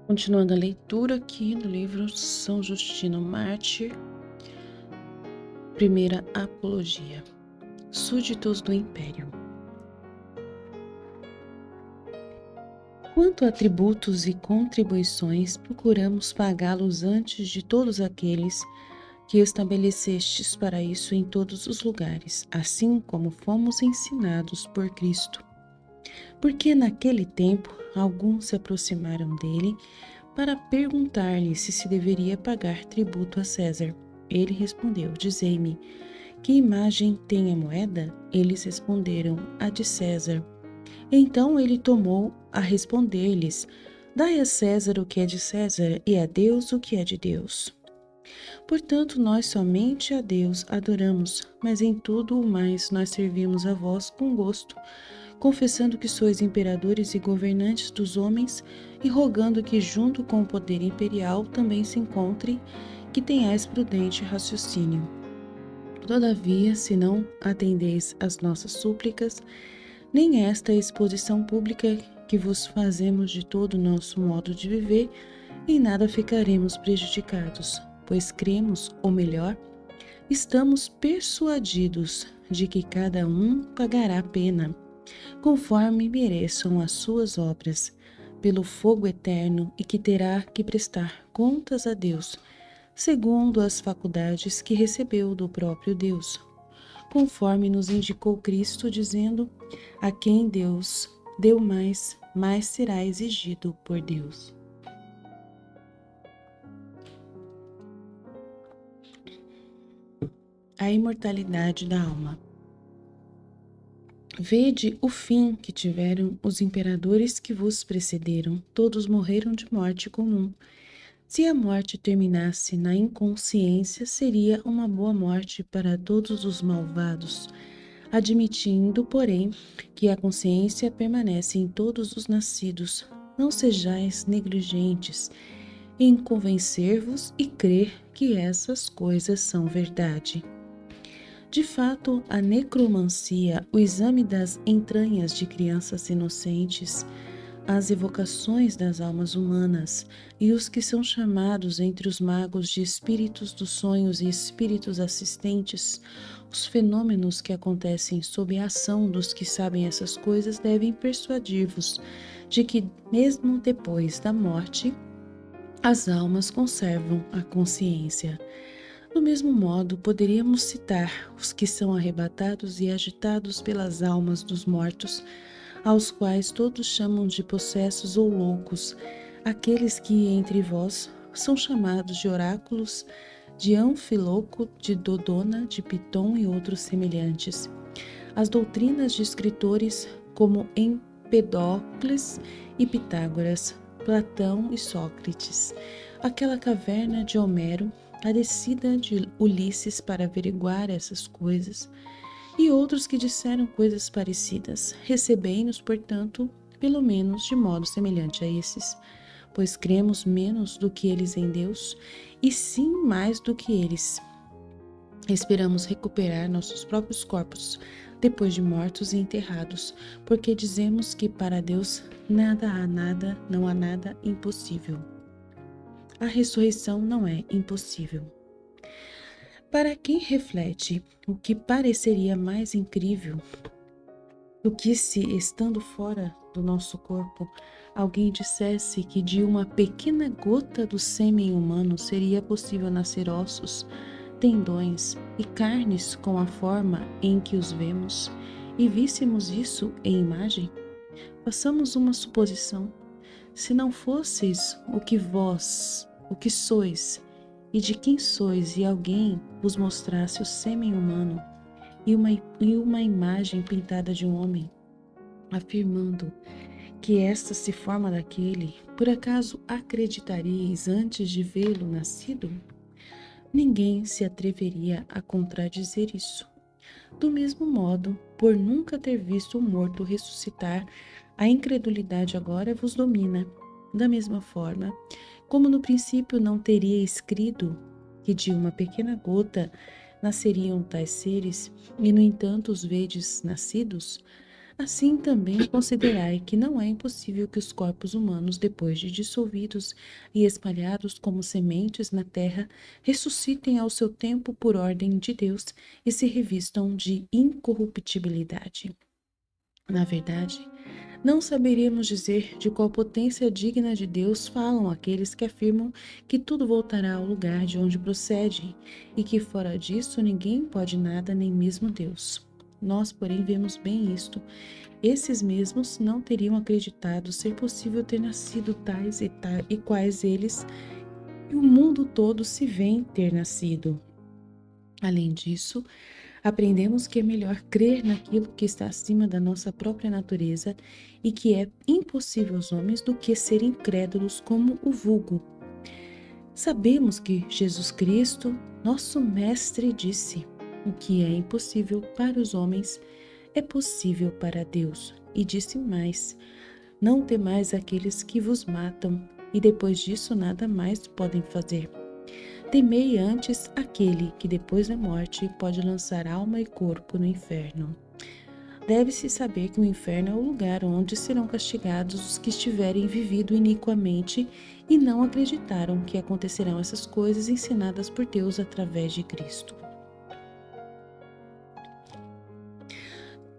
Continuando a leitura aqui do livro São Justino Mártir, Primeira Apologia, Súditos do Império. Quanto a tributos e contribuições, procuramos pagá-los antes de todos aqueles que estabelecestes para isso em todos os lugares, assim como fomos ensinados por Cristo. Porque naquele tempo alguns se aproximaram dele para perguntar-lhe se deveria pagar tributo a César. Ele respondeu: Dizei-me, que imagem tem a moeda? Eles responderam: a de César. Então ele tomou a responder-lhes: Dai a César o que é de César, e a Deus o que é de Deus. Portanto, nós somente a Deus adoramos, mas em tudo o mais nós servimos a vós com gosto, confessando que sois imperadores e governantes dos homens, e rogando que junto com o poder imperial também se encontre que tenhais prudente raciocínio. Todavia, se não atendeis às nossas súplicas, nem esta exposição pública que vos fazemos de todo o nosso modo de viver, em nada ficaremos prejudicados, pois cremos, ou melhor, estamos persuadidos de que cada um pagará a pena, conforme mereçam as suas obras, pelo fogo eterno, e que terá que prestar contas a Deus, segundo as faculdades que recebeu do próprio Deus, conforme nos indicou Cristo, dizendo: a quem Deus deu mais, mais será exigido por Deus. A imortalidade da alma. Vede o fim que tiveram os imperadores que vos precederam, todos morreram de morte comum. Se a morte terminasse na inconsciência, seria uma boa morte para todos os malvados, admitindo, porém, que a consciência permanece em todos os nascidos. Não sejais negligentes em convencer-vos e crer que essas coisas são verdade. De fato, a necromancia, o exame das entranhas de crianças inocentes, as evocações das almas humanas e os que são chamados entre os magos de espíritos dos sonhos e espíritos assistentes, os fenômenos que acontecem sob a ação dos que sabem essas coisas devem persuadir-vos de que, mesmo depois da morte, as almas conservam a consciência. Do mesmo modo, poderíamos citar os que são arrebatados e agitados pelas almas dos mortos, aos quais todos chamam de possessos ou loucos, aqueles que entre vós são chamados de oráculos, de Anfiloco, de Dodona, de Piton e outros semelhantes. As doutrinas de escritores como Empedocles e Pitágoras, Platão e Sócrates, aquela caverna de Homero, a descida de Ulisses para averiguar essas coisas, e outros que disseram coisas parecidas. Recebei-nos, portanto, pelo menos de modo semelhante a esses, pois cremos menos do que eles em Deus, e sim mais do que eles. Esperamos recuperar nossos próprios corpos, depois de mortos e enterrados, porque dizemos que para Deus não há nada impossível. A ressurreição não é impossível. Para quem reflete, o que pareceria mais incrível do que se, estando fora do nosso corpo, alguém dissesse que de uma pequena gota do sêmen humano seria possível nascer ossos, tendões e carnes com a forma em que os vemos, e víssemos isso em imagem? Façamos uma suposição. Se não fosseis o que sois, e de quem sois, e alguém vos mostrasse o sêmen humano e uma imagem pintada de um homem, afirmando que esta se forma daquele, por acaso acreditaríeis antes de vê-lo nascido? Ninguém se atreveria a contradizer isso. Do mesmo modo, por nunca ter visto o morto ressuscitar, a incredulidade agora vos domina. Da mesma forma, como no princípio não teríeis crido que de uma pequena gota nasceriam tais seres, e no entanto os vedes nascidos, Assim também considerai que não é impossível que os corpos humanos, depois de dissolvidos e espalhados como sementes na terra, ressuscitem ao seu tempo por ordem de Deus e se revistam de incorruptibilidade. Na verdade, não saberíamos dizer de qual potência digna de Deus falam aqueles que afirmam que tudo voltará ao lugar de onde procede e que fora disso ninguém pode nada, nem mesmo Deus. Nós, porém, vemos bem isto. Esses mesmos não teriam acreditado ser possível ter nascido tais e quais eles, e o mundo todo se vêem ter nascido. Além disso, aprendemos que é melhor crer naquilo que está acima da nossa própria natureza e que é impossível aos homens do que ser incrédulos como o vulgo. Sabemos que Jesus Cristo, nosso Mestre, disse: o que é impossível para os homens é possível para Deus. E disse mais: não temais aqueles que vos matam, e depois disso nada mais podem fazer. Temei antes aquele que depois da morte pode lançar alma e corpo no inferno. Deve-se saber que o inferno é o lugar onde serão castigados os que estiverem vivido iniquamente e não acreditaram que acontecerão essas coisas ensinadas por Deus através de Cristo.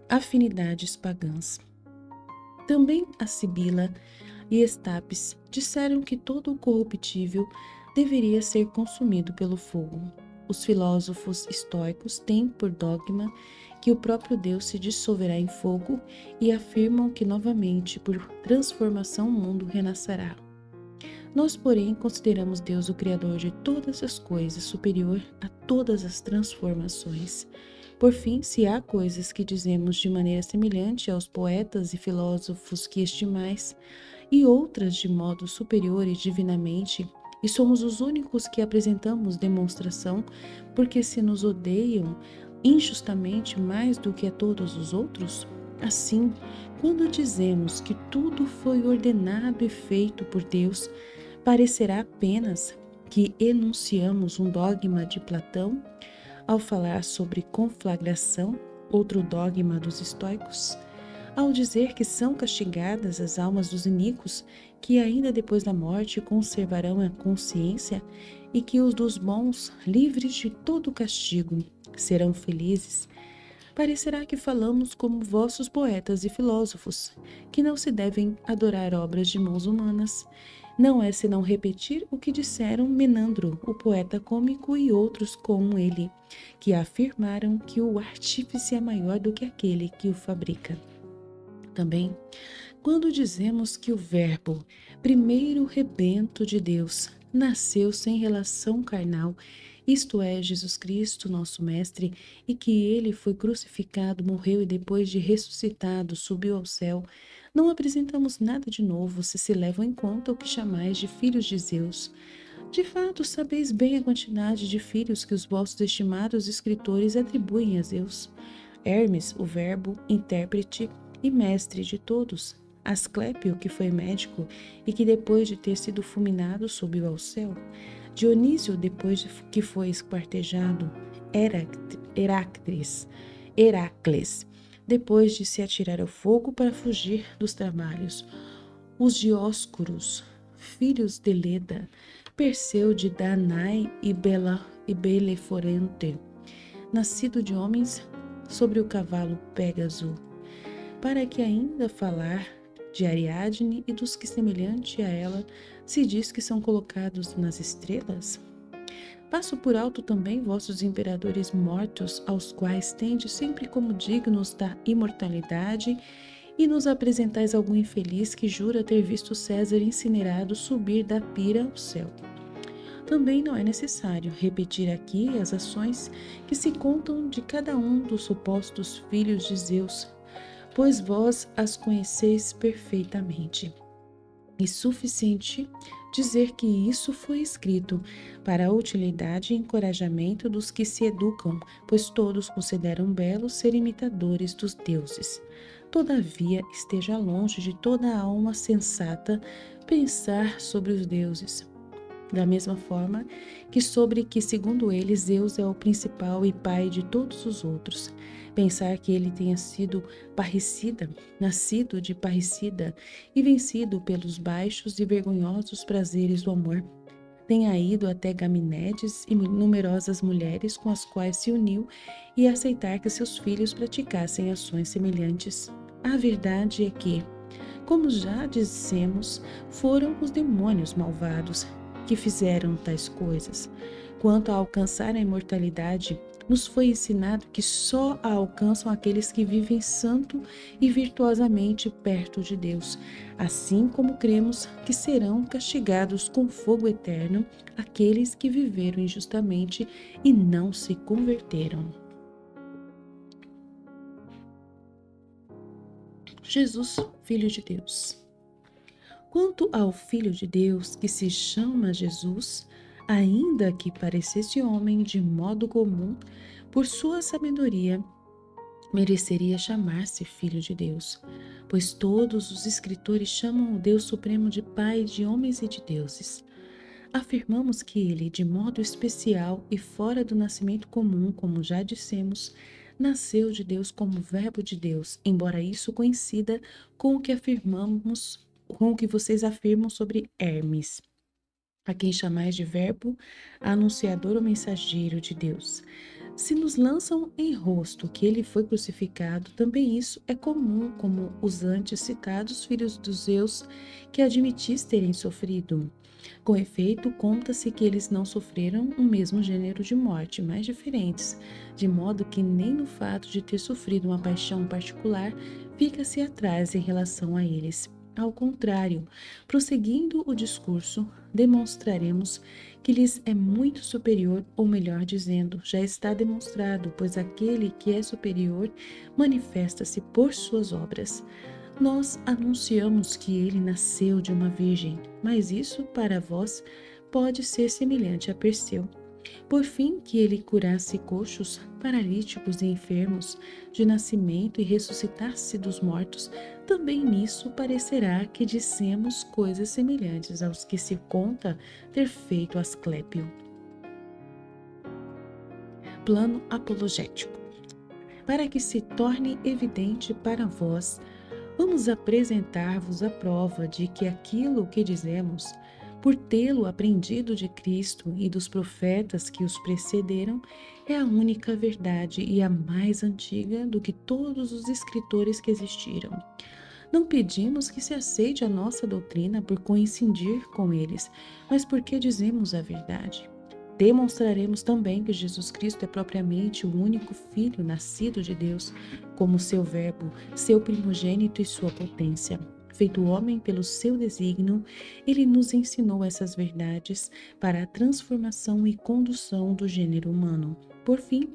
Afinidades pagãs. Também a Sibila e Estapes disseram que todo o corruptível deveria ser consumido pelo fogo. Os filósofos estoicos têm por dogma que o próprio Deus se dissolverá em fogo e afirmam que novamente, por transformação, o mundo renascerá. Nós, porém, consideramos Deus o Criador de todas as coisas, superior a todas as transformações. Por fim, se há coisas que dizemos de maneira semelhante aos poetas e filósofos que estimais, e outras de modo superior e divinamente, e somos os únicos que apresentamos demonstração, porque se nos odeiam injustamente mais do que a todos os outros? Assim, quando dizemos que tudo foi ordenado e feito por Deus, parecerá apenas que enunciamos um dogma de Platão ao falar sobre conflagração, outro dogma dos estoicos, ao dizer que são castigadas as almas dos iníquos, que ainda depois da morte conservarão a consciência, e que os dos bons, livres de todo castigo, serão felizes. Parecerá que falamos como vossos poetas e filósofos, que não se devem adorar obras de mãos humanas. Não é senão repetir o que disseram Menandro, o poeta cômico, e outros como ele, que afirmaram que o artífice é maior do que aquele que o fabrica. Também, quando dizemos que o Verbo, primeiro rebento de Deus, nasceu sem relação carnal, isto é, Jesus Cristo, nosso Mestre, e que ele foi crucificado, morreu e depois de ressuscitado subiu ao céu, não apresentamos nada de novo se levam em conta o que chamais de filhos de Zeus. De fato, sabeis bem a quantidade de filhos que os vossos estimados escritores atribuem a Zeus. Hermes, o Verbo, intérprete e mestre de todos. Asclépio, que foi médico e que depois de ter sido fulminado subiu ao céu. Dionísio, depois que foi esquartejado. Heracles, depois de se atirar ao fogo para fugir dos trabalhos. Os Dioscuros, filhos de Leda, Perseu de Danae e Beleforente, nascido de homens sobre o cavalo Pégaso, para que ainda falar de Ariadne e dos que semelhante a ela se diz que são colocados nas estrelas? Passo por alto também vossos imperadores mortos, aos quais tendes sempre como dignos da imortalidade, e nos apresentais algum infeliz que jura ter visto César incinerado subir da pira ao céu. Também não é necessário repetir aqui as ações que se contam de cada um dos supostos filhos de Zeus, pois vós as conheceis perfeitamente. É suficiente dizer que isso foi escrito para a utilidade e encorajamento dos que se educam, pois todos consideram belo ser imitadores dos deuses. Todavia, esteja longe de toda alma sensata pensar sobre os deuses. Da mesma forma que sobre que, segundo eles, Deus é o principal e pai de todos os outros. Pensar que ele tenha sido parricida, nascido de parricida e vencido pelos baixos e vergonhosos prazeres do amor, tenha ido até Gaminedes e numerosas mulheres com as quais se uniu e aceitar que seus filhos praticassem ações semelhantes. A verdade é que, como já dissemos, foram os demônios malvados que fizeram tais coisas. Quanto a alcançar a imortalidade, nos foi ensinado que só a alcançam aqueles que vivem santo e virtuosamente perto de Deus, assim como cremos que serão castigados com fogo eterno aqueles que viveram injustamente e não se converteram. Jesus, Filho de Deus. Quanto ao Filho de Deus, que se chama Jesus, ainda que parecesse homem de modo comum, por sua sabedoria, mereceria chamar-se Filho de Deus, pois todos os escritores chamam o Deus Supremo de Pai de homens e de deuses. Afirmamos que ele, de modo especial e fora do nascimento comum, como já dissemos, nasceu de Deus como Verbo de Deus, embora isso coincida com o que afirmamos, com o que vocês afirmam sobre Hermes, a quem chamais de Verbo, anunciador ou mensageiro de Deus. Se nos lançam em rosto que ele foi crucificado, também isso é comum, como os antes citados filhos dos Zeus que admitis terem sofrido. Com efeito, conta-se que eles não sofreram o mesmo gênero de morte, mas diferentes, de modo que nem no fato de ter sofrido uma paixão particular fica-se atrás em relação a eles. Ao contrário, prosseguindo o discurso, demonstraremos que lhes é muito superior, ou melhor dizendo, já está demonstrado, pois aquele que é superior manifesta-se por suas obras. Nós anunciamos que ele nasceu de uma virgem, mas isso para vós pode ser semelhante a Perseu. Por fim, que ele curasse coxos, paralíticos e enfermos de nascimento e ressuscitasse dos mortos, também nisso parecerá que dissemos coisas semelhantes aos que se conta ter feito Asclépio. Plano apologético. Para que se torne evidente para vós, vamos apresentar-vos a prova de que aquilo que dizemos, por tê-lo aprendido de Cristo e dos profetas que os precederam, é a única verdade e a mais antiga do que todos os escritores que existiram. Não pedimos que se aceite a nossa doutrina por coincidir com eles, mas porque dizemos a verdade. Demonstraremos também que Jesus Cristo é propriamente o único Filho nascido de Deus, como seu Verbo, seu primogênito e sua potência. Feito homem pelo seu desígnio, ele nos ensinou essas verdades para a transformação e condução do gênero humano. Por fim,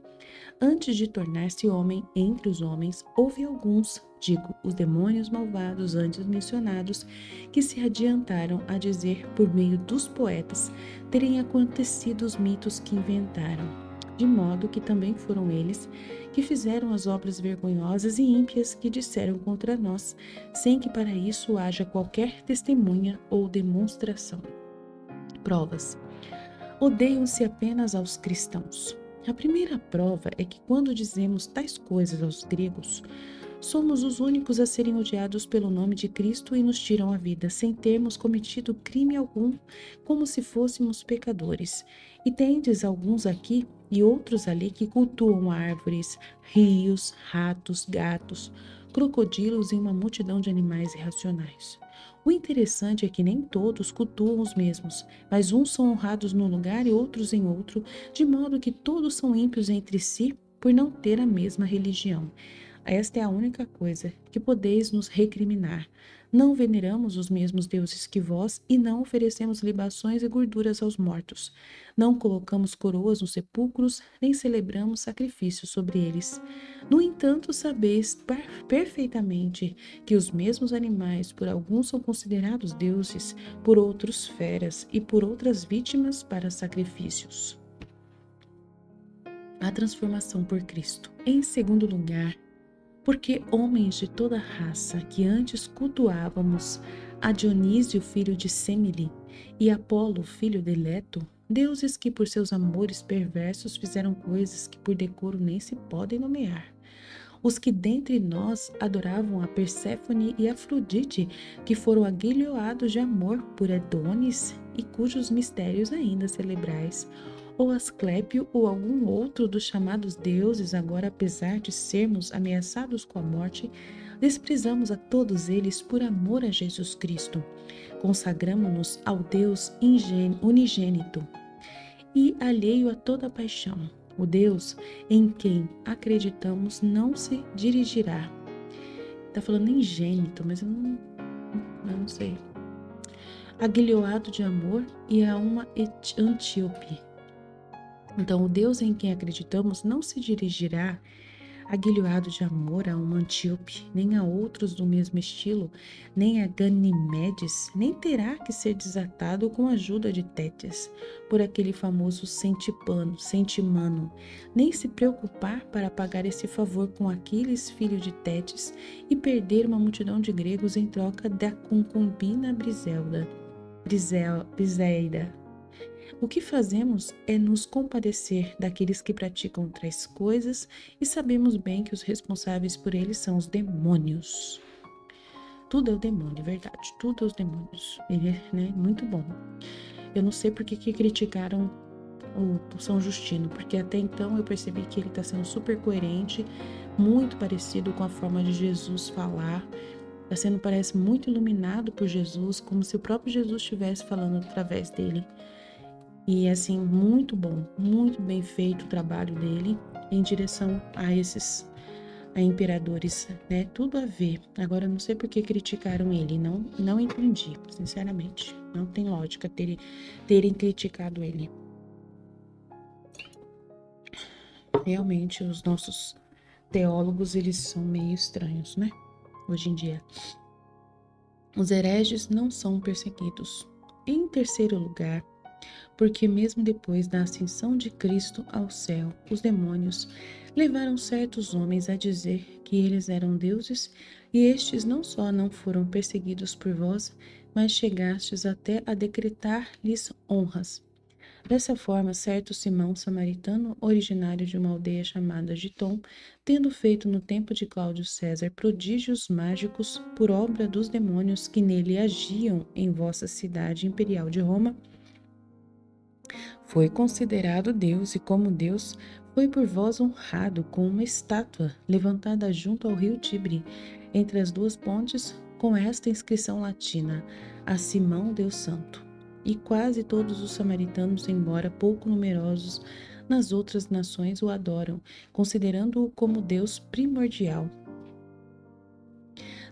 antes de tornar-se homem entre os homens, houve alguns, digo, os demônios malvados antes mencionados, que se adiantaram a dizer, por meio dos poetas, terem acontecido os mitos que inventaram, de modo que também foram eles que fizeram as obras vergonhosas e ímpias que disseram contra nós, sem que para isso haja qualquer testemunha ou demonstração. Provas. Odeiam-se apenas aos cristãos. A primeira prova é que quando dizemos tais coisas aos gregos, somos os únicos a serem odiados pelo nome de Cristo e nos tiram a vida, sem termos cometido crime algum, como se fôssemos pecadores. E tendes alguns aqui e outros ali que cultuam árvores, rios, ratos, gatos, crocodilos e uma multidão de animais irracionais. O interessante é que nem todos cultuam os mesmos, mas uns são honrados num lugar e outros em outro, de modo que todos são ímpios entre si por não ter a mesma religião. Esta é a única coisa que podeis nos recriminar. Não veneramos os mesmos deuses que vós e não oferecemos libações e gorduras aos mortos. Não colocamos coroas nos sepulcros, nem celebramos sacrifícios sobre eles. No entanto, sabeis perfeitamente que os mesmos animais, por alguns são considerados deuses, por outros feras e por outras vítimas para sacrifícios. A transformação por Cristo. Em segundo lugar, porque homens de toda raça que antes cultuávamos a Dionísio, filho de Semele, e Apolo, filho de Leto, deuses que por seus amores perversos fizeram coisas que por decoro nem se podem nomear. Os que dentre nós adoravam a Perséfone e Afrodite, que foram aguilhoados de amor por Adonis e cujos mistérios ainda celebrais, ou Asclépio ou algum outro dos chamados deuses, agora apesar de sermos ameaçados com a morte, desprezamos a todos eles por amor a Jesus Cristo. Consagramo-nos ao Deus unigênito e alheio a toda paixão. O Deus em quem acreditamos não se dirigirá. Está falando ingênito, mas eu não sei. Aguilhoado de amor e a uma Antíope. Então, o Deus em quem acreditamos não se dirigirá aguilhoado de amor a uma Antíope, nem a outros do mesmo estilo, nem a Ganimedes, nem terá que ser desatado com a ajuda de Tétias, por aquele famoso Centimano, nem se preocupar para pagar esse favor com Aquiles, filho de Tétis, e perder uma multidão de gregos em troca da concubina Briseida. O que fazemos é nos compadecer daqueles que praticam tais coisas e sabemos bem que os responsáveis por eles são os demônios. Tudo é o demônio, é verdade. Tudo é os demônios. Ele é, muito bom. Eu não sei por que criticaram o São Justino, porque até então eu percebi que ele está sendo super coerente, muito parecido com a forma de Jesus falar. Está sendo, parece, muito iluminado por Jesus, como se o próprio Jesus estivesse falando através dele. E assim, muito bom, muito bem feito o trabalho dele em direção a imperadores, né? Tudo a ver. Agora, eu não sei por que criticaram ele, não entendi, sinceramente. Não tem lógica terem criticado ele. Realmente, os nossos teólogos, eles são meio estranhos, né? Hoje em dia. Os hereges não são perseguidos. Em terceiro lugar, porque mesmo depois da ascensão de Cristo ao céu, os demônios levaram certos homens a dizer que eles eram deuses, e estes não só não foram perseguidos por vós, mas chegastes até a decretar-lhes honras. Dessa forma, certo Simão samaritano, originário de uma aldeia chamada Gitom, tendo feito no tempo de Cláudio César prodígios mágicos por obra dos demônios que nele agiam em vossa cidade imperial de Roma, foi considerado Deus e, como Deus, foi por vós honrado com uma estátua levantada junto ao rio Tibre, entre as duas pontes, com esta inscrição latina: A Simão Deus Santo. E quase todos os samaritanos, embora pouco numerosos nas outras nações, o adoram, considerando-o como Deus primordial.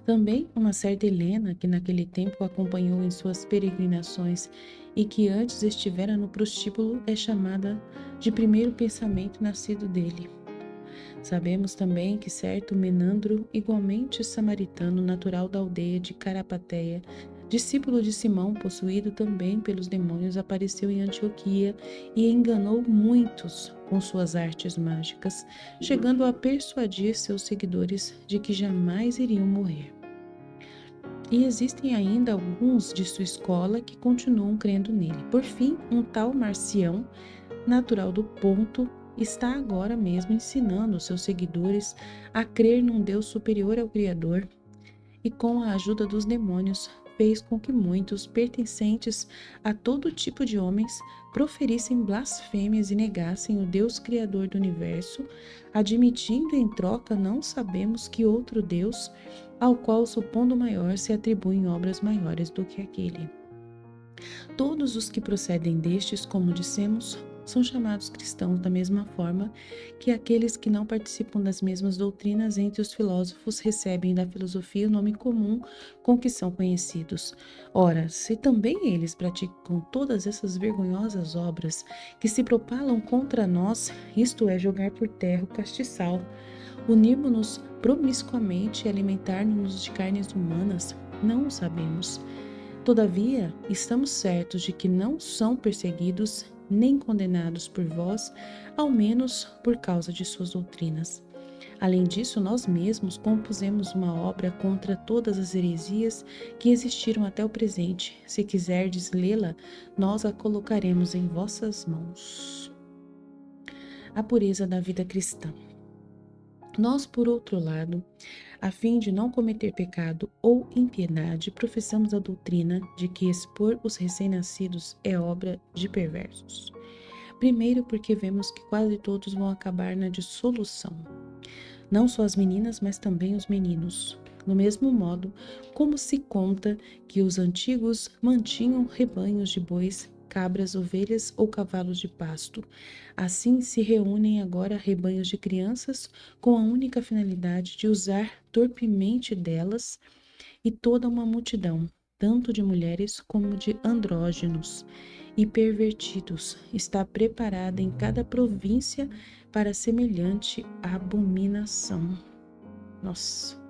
Também uma certa Helena, que naquele tempo o acompanhou em suas peregrinações e que antes estivera no prostíbulo, é chamada de primeiro pensamento nascido dele. Sabemos também que certo Menandro, igualmente samaritano, natural da aldeia de Carapateia, discípulo de Simão, possuído também pelos demônios, apareceu em Antioquia e enganou muitos com suas artes mágicas, chegando a persuadir seus seguidores de que jamais iriam morrer. E existem ainda alguns de sua escola que continuam crendo nele. Por fim, um tal Marcião, natural do Ponto, está agora mesmo ensinando seus seguidores a crer num Deus superior ao Criador e, com a ajuda dos demônios, fez com que muitos, pertencentes a todo tipo de homens, proferissem blasfêmias e negassem o Deus Criador do Universo, admitindo em troca não sabemos que outro Deus, ao qual, supondo maior, se atribuem obras maiores do que aquele. Todos os que procedem destes, como dissemos, são chamados cristãos da mesma forma que aqueles que não participam das mesmas doutrinas entre os filósofos recebem da filosofia o nome comum com que são conhecidos. Ora, se também eles praticam todas essas vergonhosas obras que se propalam contra nós, isto é, jogar por terra o castiçal, unirmos-nos promiscuamente e alimentar-nos de carnes humanas, não o sabemos. Todavia, estamos certos de que não são perseguidos nem condenados por vós, ao menos por causa de suas doutrinas. Além disso, nós mesmos compusemos uma obra contra todas as heresias que existiram até o presente. Se quiserdes lê-la, nós a colocaremos em vossas mãos. A pureza da vida cristã. Nós, por outro lado, a fim de não cometer pecado ou impiedade, professamos a doutrina de que expor os recém-nascidos é obra de perversos. Primeiro, porque vemos que quase todos vão acabar na dissolução. Não só as meninas, mas também os meninos. Do mesmo modo, como se conta que os antigos mantinham rebanhos de bois, cabras, ovelhas ou cavalos de pasto, assim se reúnem agora rebanhos de crianças com a única finalidade de usar torpemente delas, e toda uma multidão, tanto de mulheres como de andrógenos e pervertidos, está preparada em cada província para semelhante abominação. Nossa!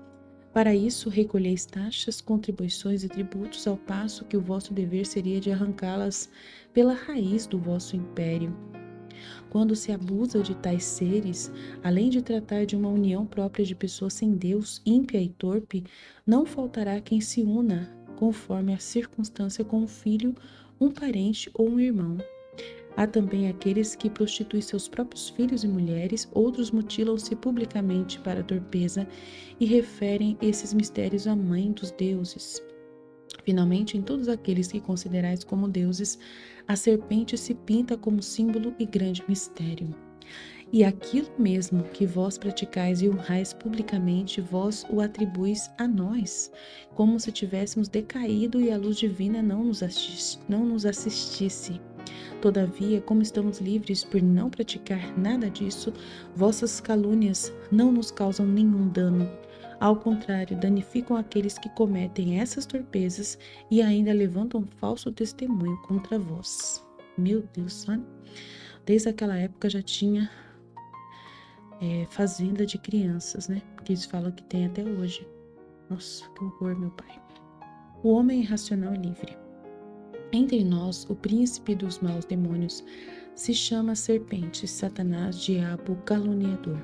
Para isso, recolheis taxas, contribuições e tributos, ao passo que o vosso dever seria de arrancá-las pela raiz do vosso império. Quando se abusa de tais seres, além de tratar de uma união própria de pessoa sem Deus, ímpia e torpe, não faltará quem se una, conforme a circunstância, com um filho, um parente ou um irmão. Há também aqueles que prostituem seus próprios filhos e mulheres, outros mutilam-se publicamente para a torpeza e referem esses mistérios à mãe dos deuses. Finalmente, em todos aqueles que considerais como deuses, a serpente se pinta como símbolo e grande mistério. E aquilo mesmo que vós praticais e honrais publicamente, vós o atribuís a nós, como se tivéssemos decaído e a luz divina não nos assistisse. Todavia, como estamos livres por não praticar nada disso, vossas calúnias não nos causam nenhum dano. Ao contrário, danificam aqueles que cometem essas torpezas e ainda levantam falso testemunho contra vós. Meu Deus, sabe? Desde aquela época já tinha fazenda de crianças, né? Porque eles falam que tem até hoje. Nossa, que horror, meu pai. O homem irracional é livre. Entre nós, o príncipe dos maus demônios se chama serpente, Satanás, diabo, caluniador.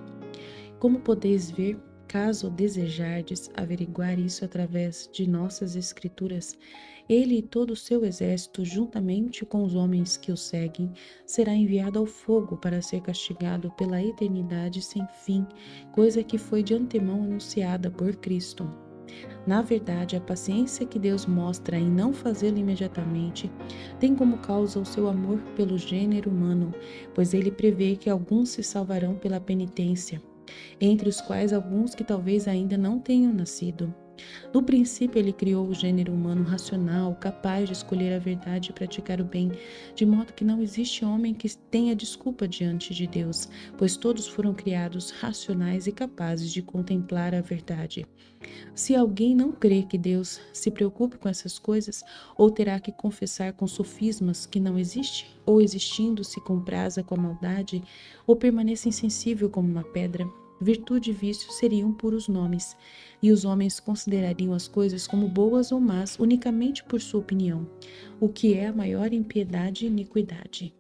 Como podeis ver, caso desejardes averiguar isso através de nossas escrituras, ele e todo o seu exército, juntamente com os homens que o seguem, será enviado ao fogo para ser castigado pela eternidade sem fim, coisa que foi de antemão anunciada por Cristo. Na verdade, a paciência que Deus mostra em não fazê-lo imediatamente tem como causa o seu amor pelo gênero humano, pois ele prevê que alguns se salvarão pela penitência, entre os quais alguns que talvez ainda não tenham nascido. No princípio, ele criou o gênero humano racional, capaz de escolher a verdade e praticar o bem, de modo que não existe homem que tenha desculpa diante de Deus, pois todos foram criados racionais e capazes de contemplar a verdade. Se alguém não crê que Deus se preocupe com essas coisas, ou terá que confessar com sofismas que não existe, ou existindo se compraza com a maldade, ou permaneça insensível como uma pedra, virtude e vício seriam puros nomes, e os homens considerariam as coisas como boas ou más unicamente por sua opinião, o que é a maior impiedade e iniquidade.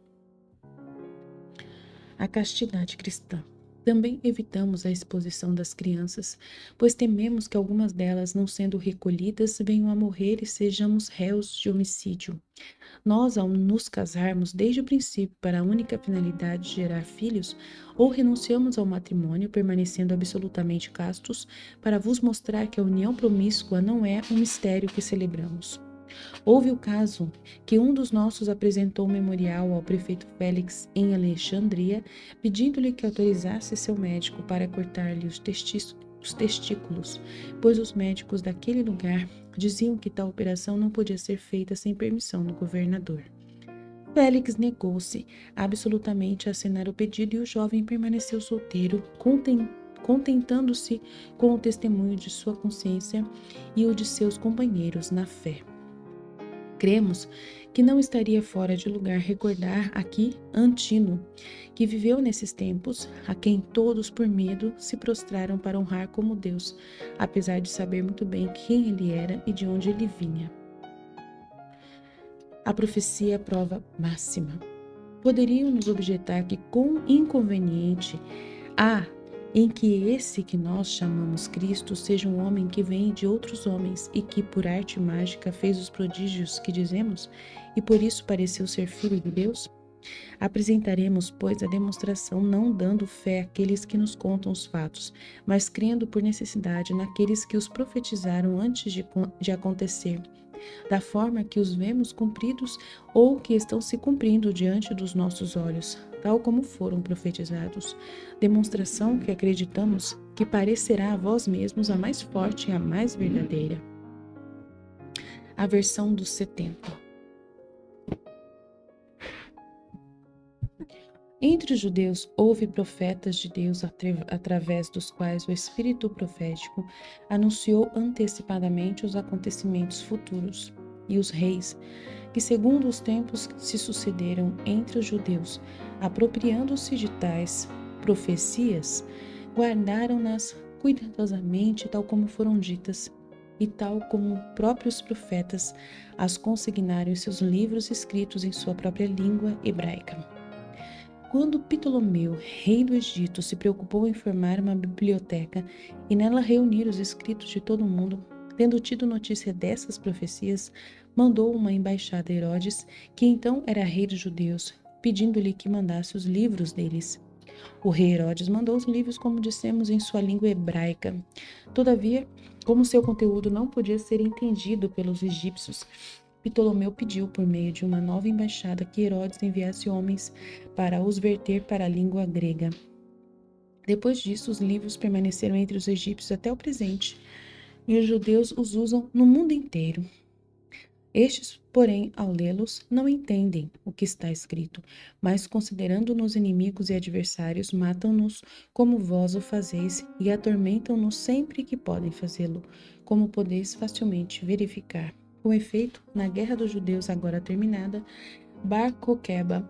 A castidade cristã. Também evitamos a exposição das crianças, pois tememos que algumas delas, não sendo recolhidas, venham a morrer e sejamos réus de homicídio. Nós, ao nos casarmos desde o princípio para a única finalidade de gerar filhos, ou renunciamos ao matrimônio, permanecendo absolutamente castos, para vos mostrar que a união promíscua não é um mistério que celebramos. Houve o caso que um dos nossos apresentou um memorial ao prefeito Félix em Alexandria, pedindo-lhe que autorizasse seu médico para cortar-lhe os testículos, pois os médicos daquele lugar diziam que tal operação não podia ser feita sem permissão do governador. Félix negou-se absolutamente a assinar o pedido e o jovem permaneceu solteiro, contentando-se com o testemunho de sua consciência e o de seus companheiros na fé. Cremos que não estaria fora de lugar recordar aqui Antino, que viveu nesses tempos, a quem todos por medo se prostraram para honrar como Deus, apesar de saber muito bem quem ele era e de onde ele vinha. A profecia é a prova máxima. Poderiam nos objetar que com inconveniente há em que esse que nós chamamos Cristo seja um homem que vem de outros homens e que por arte mágica fez os prodígios que dizemos e por isso pareceu ser filho de Deus? Apresentaremos, pois, a demonstração não dando fé àqueles que nos contam os fatos, mas crendo por necessidade naqueles que os profetizaram antes de acontecer, da forma que os vemos cumpridos ou que estão se cumprindo diante dos nossos olhos, tal como foram profetizados. Demonstração que acreditamos que parecerá a vós mesmos a mais forte e a mais verdadeira. A versão dos 70. Entre os judeus houve profetas de Deus através dos quais o espírito profético anunciou antecipadamente os acontecimentos futuros. E os reis, que segundo os tempos se sucederam entre os judeus, apropriando-se de tais profecias, guardaram-nas cuidadosamente tal como foram ditas, e tal como próprios profetas as consignaram em seus livros escritos em sua própria língua hebraica. Quando Ptolomeu, rei do Egito, se preocupou em formar uma biblioteca e nela reunir os escritos de todo o mundo, tendo tido notícia dessas profecias, mandou uma embaixada a Herodes, que então era rei dos judeus, pedindo-lhe que mandasse os livros deles. O rei Herodes mandou os livros, como dissemos, em sua língua hebraica. Todavia, como seu conteúdo não podia ser entendido pelos egípcios, Ptolomeu pediu, por meio de uma nova embaixada, que Herodes enviasse homens para os verter para a língua grega. Depois disso, os livros permaneceram entre os egípcios até o presente, e os judeus os usam no mundo inteiro. Estes, porém, ao lê-los, não entendem o que está escrito, mas, considerando-nos inimigos e adversários, matam-nos como vós o fazeis e atormentam-nos sempre que podem fazê-lo, como podeis facilmente verificar. Com efeito, na guerra dos judeus agora terminada, Bar Coqueba,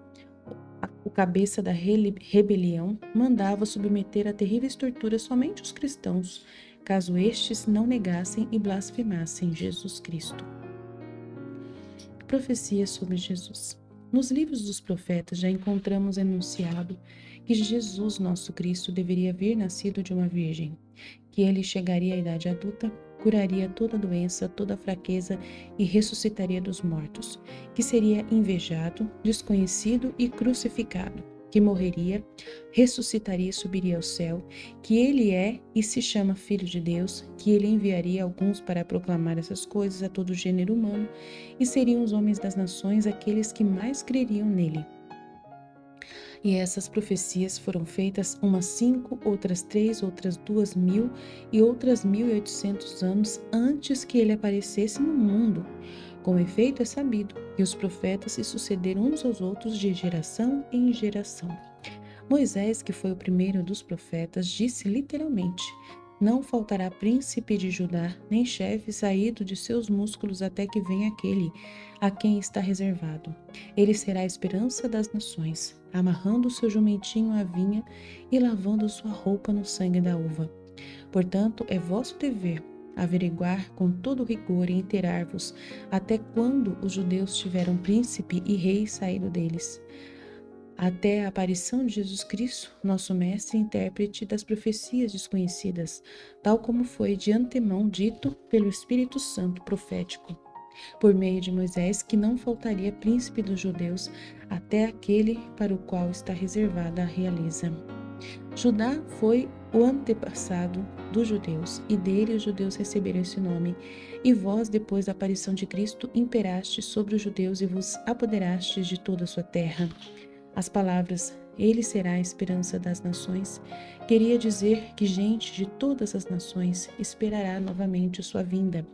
o cabeça da rebelião, mandava submeter a terríveis torturas somente os cristãos, caso estes não negassem e blasfemassem Jesus Cristo. Profecia sobre Jesus. Nos livros dos profetas já encontramos enunciado que Jesus, nosso Cristo, deveria vir nascido de uma virgem, que ele chegaria à idade adulta, curaria toda doença, toda fraqueza e ressuscitaria dos mortos, que seria invejado, desconhecido e crucificado, que morreria, ressuscitaria e subiria ao céu, que ele é e se chama Filho de Deus, que ele enviaria alguns para proclamar essas coisas a todo o gênero humano, e seriam os homens das nações aqueles que mais creriam nele. E essas profecias foram feitas umas 5, outras 3, outras 2.000 e outras 1.800 anos antes que ele aparecesse no mundo. Com efeito, é sabido que os profetas se sucederam uns aos outros de geração em geração. Moisés, que foi o primeiro dos profetas, disse literalmente: não faltará príncipe de Judá, nem chefe saído de seus músculos até que venha aquele a quem está reservado. Ele será a esperança das nações, amarrando seu jumentinho à vinha e lavando sua roupa no sangue da uva. Portanto, é vosso dever averiguar com todo rigor e inteirar-vos até quando os judeus tiveram príncipe e rei saído deles, até a aparição de Jesus Cristo, nosso mestre e intérprete das profecias desconhecidas, tal como foi de antemão dito pelo Espírito Santo profético, por meio de Moisés, que não faltaria príncipe dos judeus até aquele para o qual está reservada a realeza. Judá foi o antepassado dos judeus, e dele os judeus receberam esse nome. E vós, depois da aparição de Cristo, imperastes sobre os judeus e vos apoderastes de toda a sua terra. As palavras "Ele será a esperança das nações" queria dizer que gente de todas as nações esperará novamente sua vinda,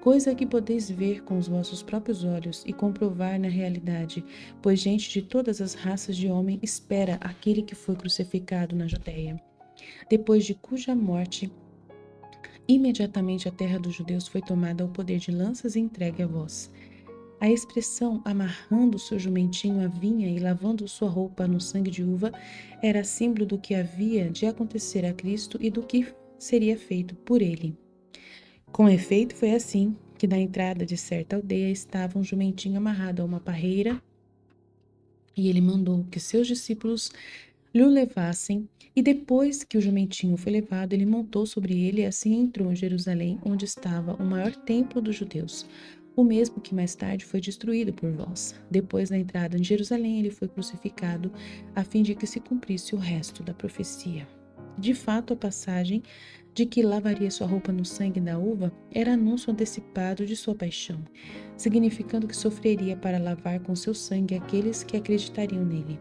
coisa que podeis ver com os vossos próprios olhos e comprovar na realidade, pois gente de todas as raças de homem espera aquele que foi crucificado na Judéia, depois de cuja morte imediatamente a terra dos judeus foi tomada ao poder de lanças e entregue a vós. A expressão amarrando seu jumentinho à vinha e lavando sua roupa no sangue de uva era símbolo do que havia de acontecer a Cristo e do que seria feito por ele. Com efeito, foi assim que na entrada de certa aldeia estava um jumentinho amarrado a uma parreira, e ele mandou que seus discípulos lhe o levassem, e depois que o jumentinho foi levado, ele montou sobre ele e assim entrou em Jerusalém, onde estava o maior templo dos judeus, o mesmo que mais tarde foi destruído por vós. Depois da entrada em Jerusalém, ele foi crucificado, a fim de que se cumprisse o resto da profecia. De fato, a passagem de que lavaria sua roupa no sangue da uva era anúncio antecipado de sua paixão, significando que sofreria para lavar com seu sangue aqueles que acreditariam nele.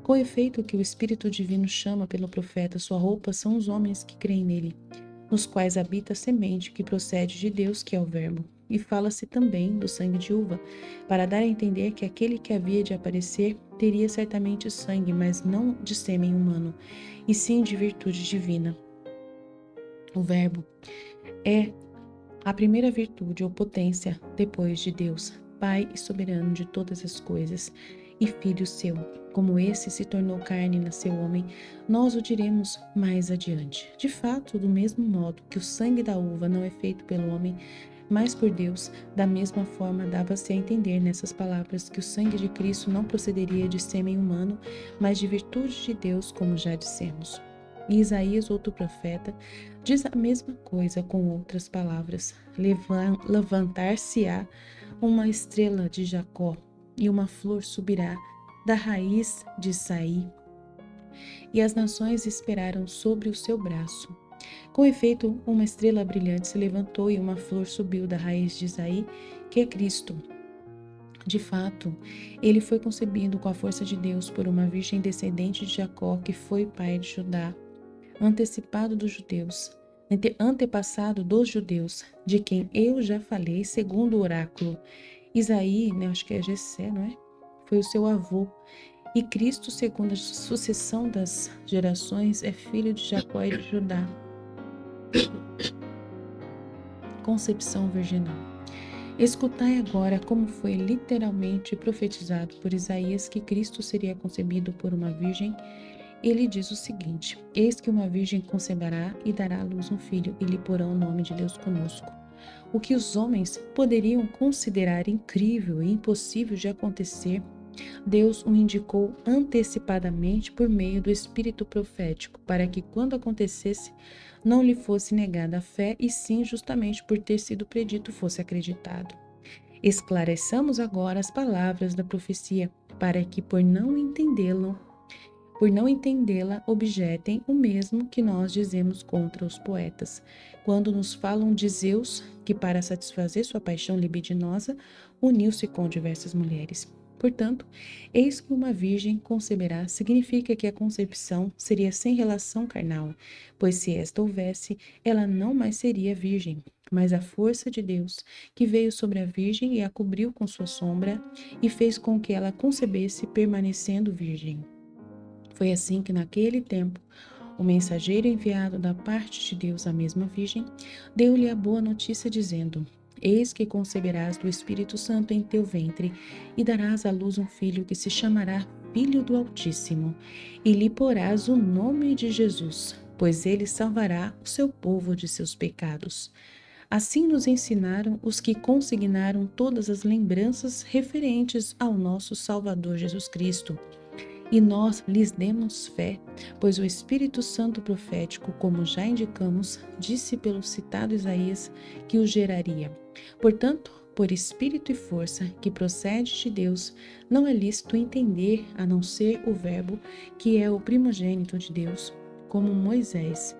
Com efeito, o que o Espírito Divino chama pelo profeta sua roupa são os homens que creem nele, nos quais habita a semente que procede de Deus, que é o Verbo. E fala-se também do sangue de uva, para dar a entender que aquele que havia de aparecer teria certamente sangue, mas não de sêmen humano, e sim de virtude divina. O Verbo é a primeira virtude ou potência depois de Deus, Pai e soberano de todas as coisas, e Filho seu. Como esse se tornou carne e nasceu homem, nós o diremos mais adiante. De fato, do mesmo modo que o sangue da uva não é feito pelo homem, mas por Deus, da mesma forma dava-se a entender nessas palavras que o sangue de Cristo não procederia de sêmen humano, mas de virtude de Deus, como já dissemos. E Isaías, outro profeta, diz a mesma coisa com outras palavras. Levantar-se-á uma estrela de Jacó, e uma flor subirá da raiz de Isaí, e as nações esperaram sobre o seu braço. Com efeito, uma estrela brilhante se levantou e uma flor subiu da raiz de Isaí, que é Cristo. De fato, ele foi concebido com a força de Deus por uma virgem descendente de Jacó, que foi pai de Judá, antepassado dos judeus, de quem eu já falei, segundo o oráculo. Isaí, acho que é Jessé, não é? Foi o seu avô. E Cristo, segundo a sucessão das gerações, é filho de Jacó e de Judá. Concepção virginal. Escutai agora como foi literalmente profetizado por Isaías que Cristo seria concebido por uma virgem. Ele diz o seguinte: eis que uma virgem conceberá e dará à luz um filho, e lhe porão o nome de Deus conosco. O que os homens poderiam considerar incrível e impossível de acontecer, Deus o indicou antecipadamente por meio do Espírito profético, para que, quando acontecesse, não lhe fosse negada a fé, e sim, justamente por ter sido predito, fosse acreditado. Esclareçamos agora as palavras da profecia, para que, por não entendê-la, objetem o mesmo que nós dizemos contra os poetas, quando nos falam de Zeus, que para satisfazer sua paixão libidinosa, uniu-se com diversas mulheres. Portanto, eis que uma virgem conceberá significa que a concepção seria sem relação carnal, pois se esta houvesse, ela não mais seria virgem, mas a força de Deus, que veio sobre a virgem e a cobriu com sua sombra e fez com que ela concebesse permanecendo virgem. Foi assim que naquele tempo, o mensageiro enviado da parte de Deus à mesma virgem, deu-lhe a boa notícia dizendo: eis que conceberás do Espírito Santo em teu ventre e darás à luz um filho que se chamará Filho do Altíssimo, e lhe porás o nome de Jesus, pois ele salvará o seu povo de seus pecados. Assim nos ensinaram os que consignaram todas as lembranças referentes ao nosso Salvador Jesus Cristo. E nós lhes demos fé, pois o Espírito Santo profético, como já indicamos, disse pelo citado Isaías que o geraria. Portanto, por espírito e força que procede de Deus, não é lícito entender a não ser o Verbo, que é o primogênito de Deus, como Moisés,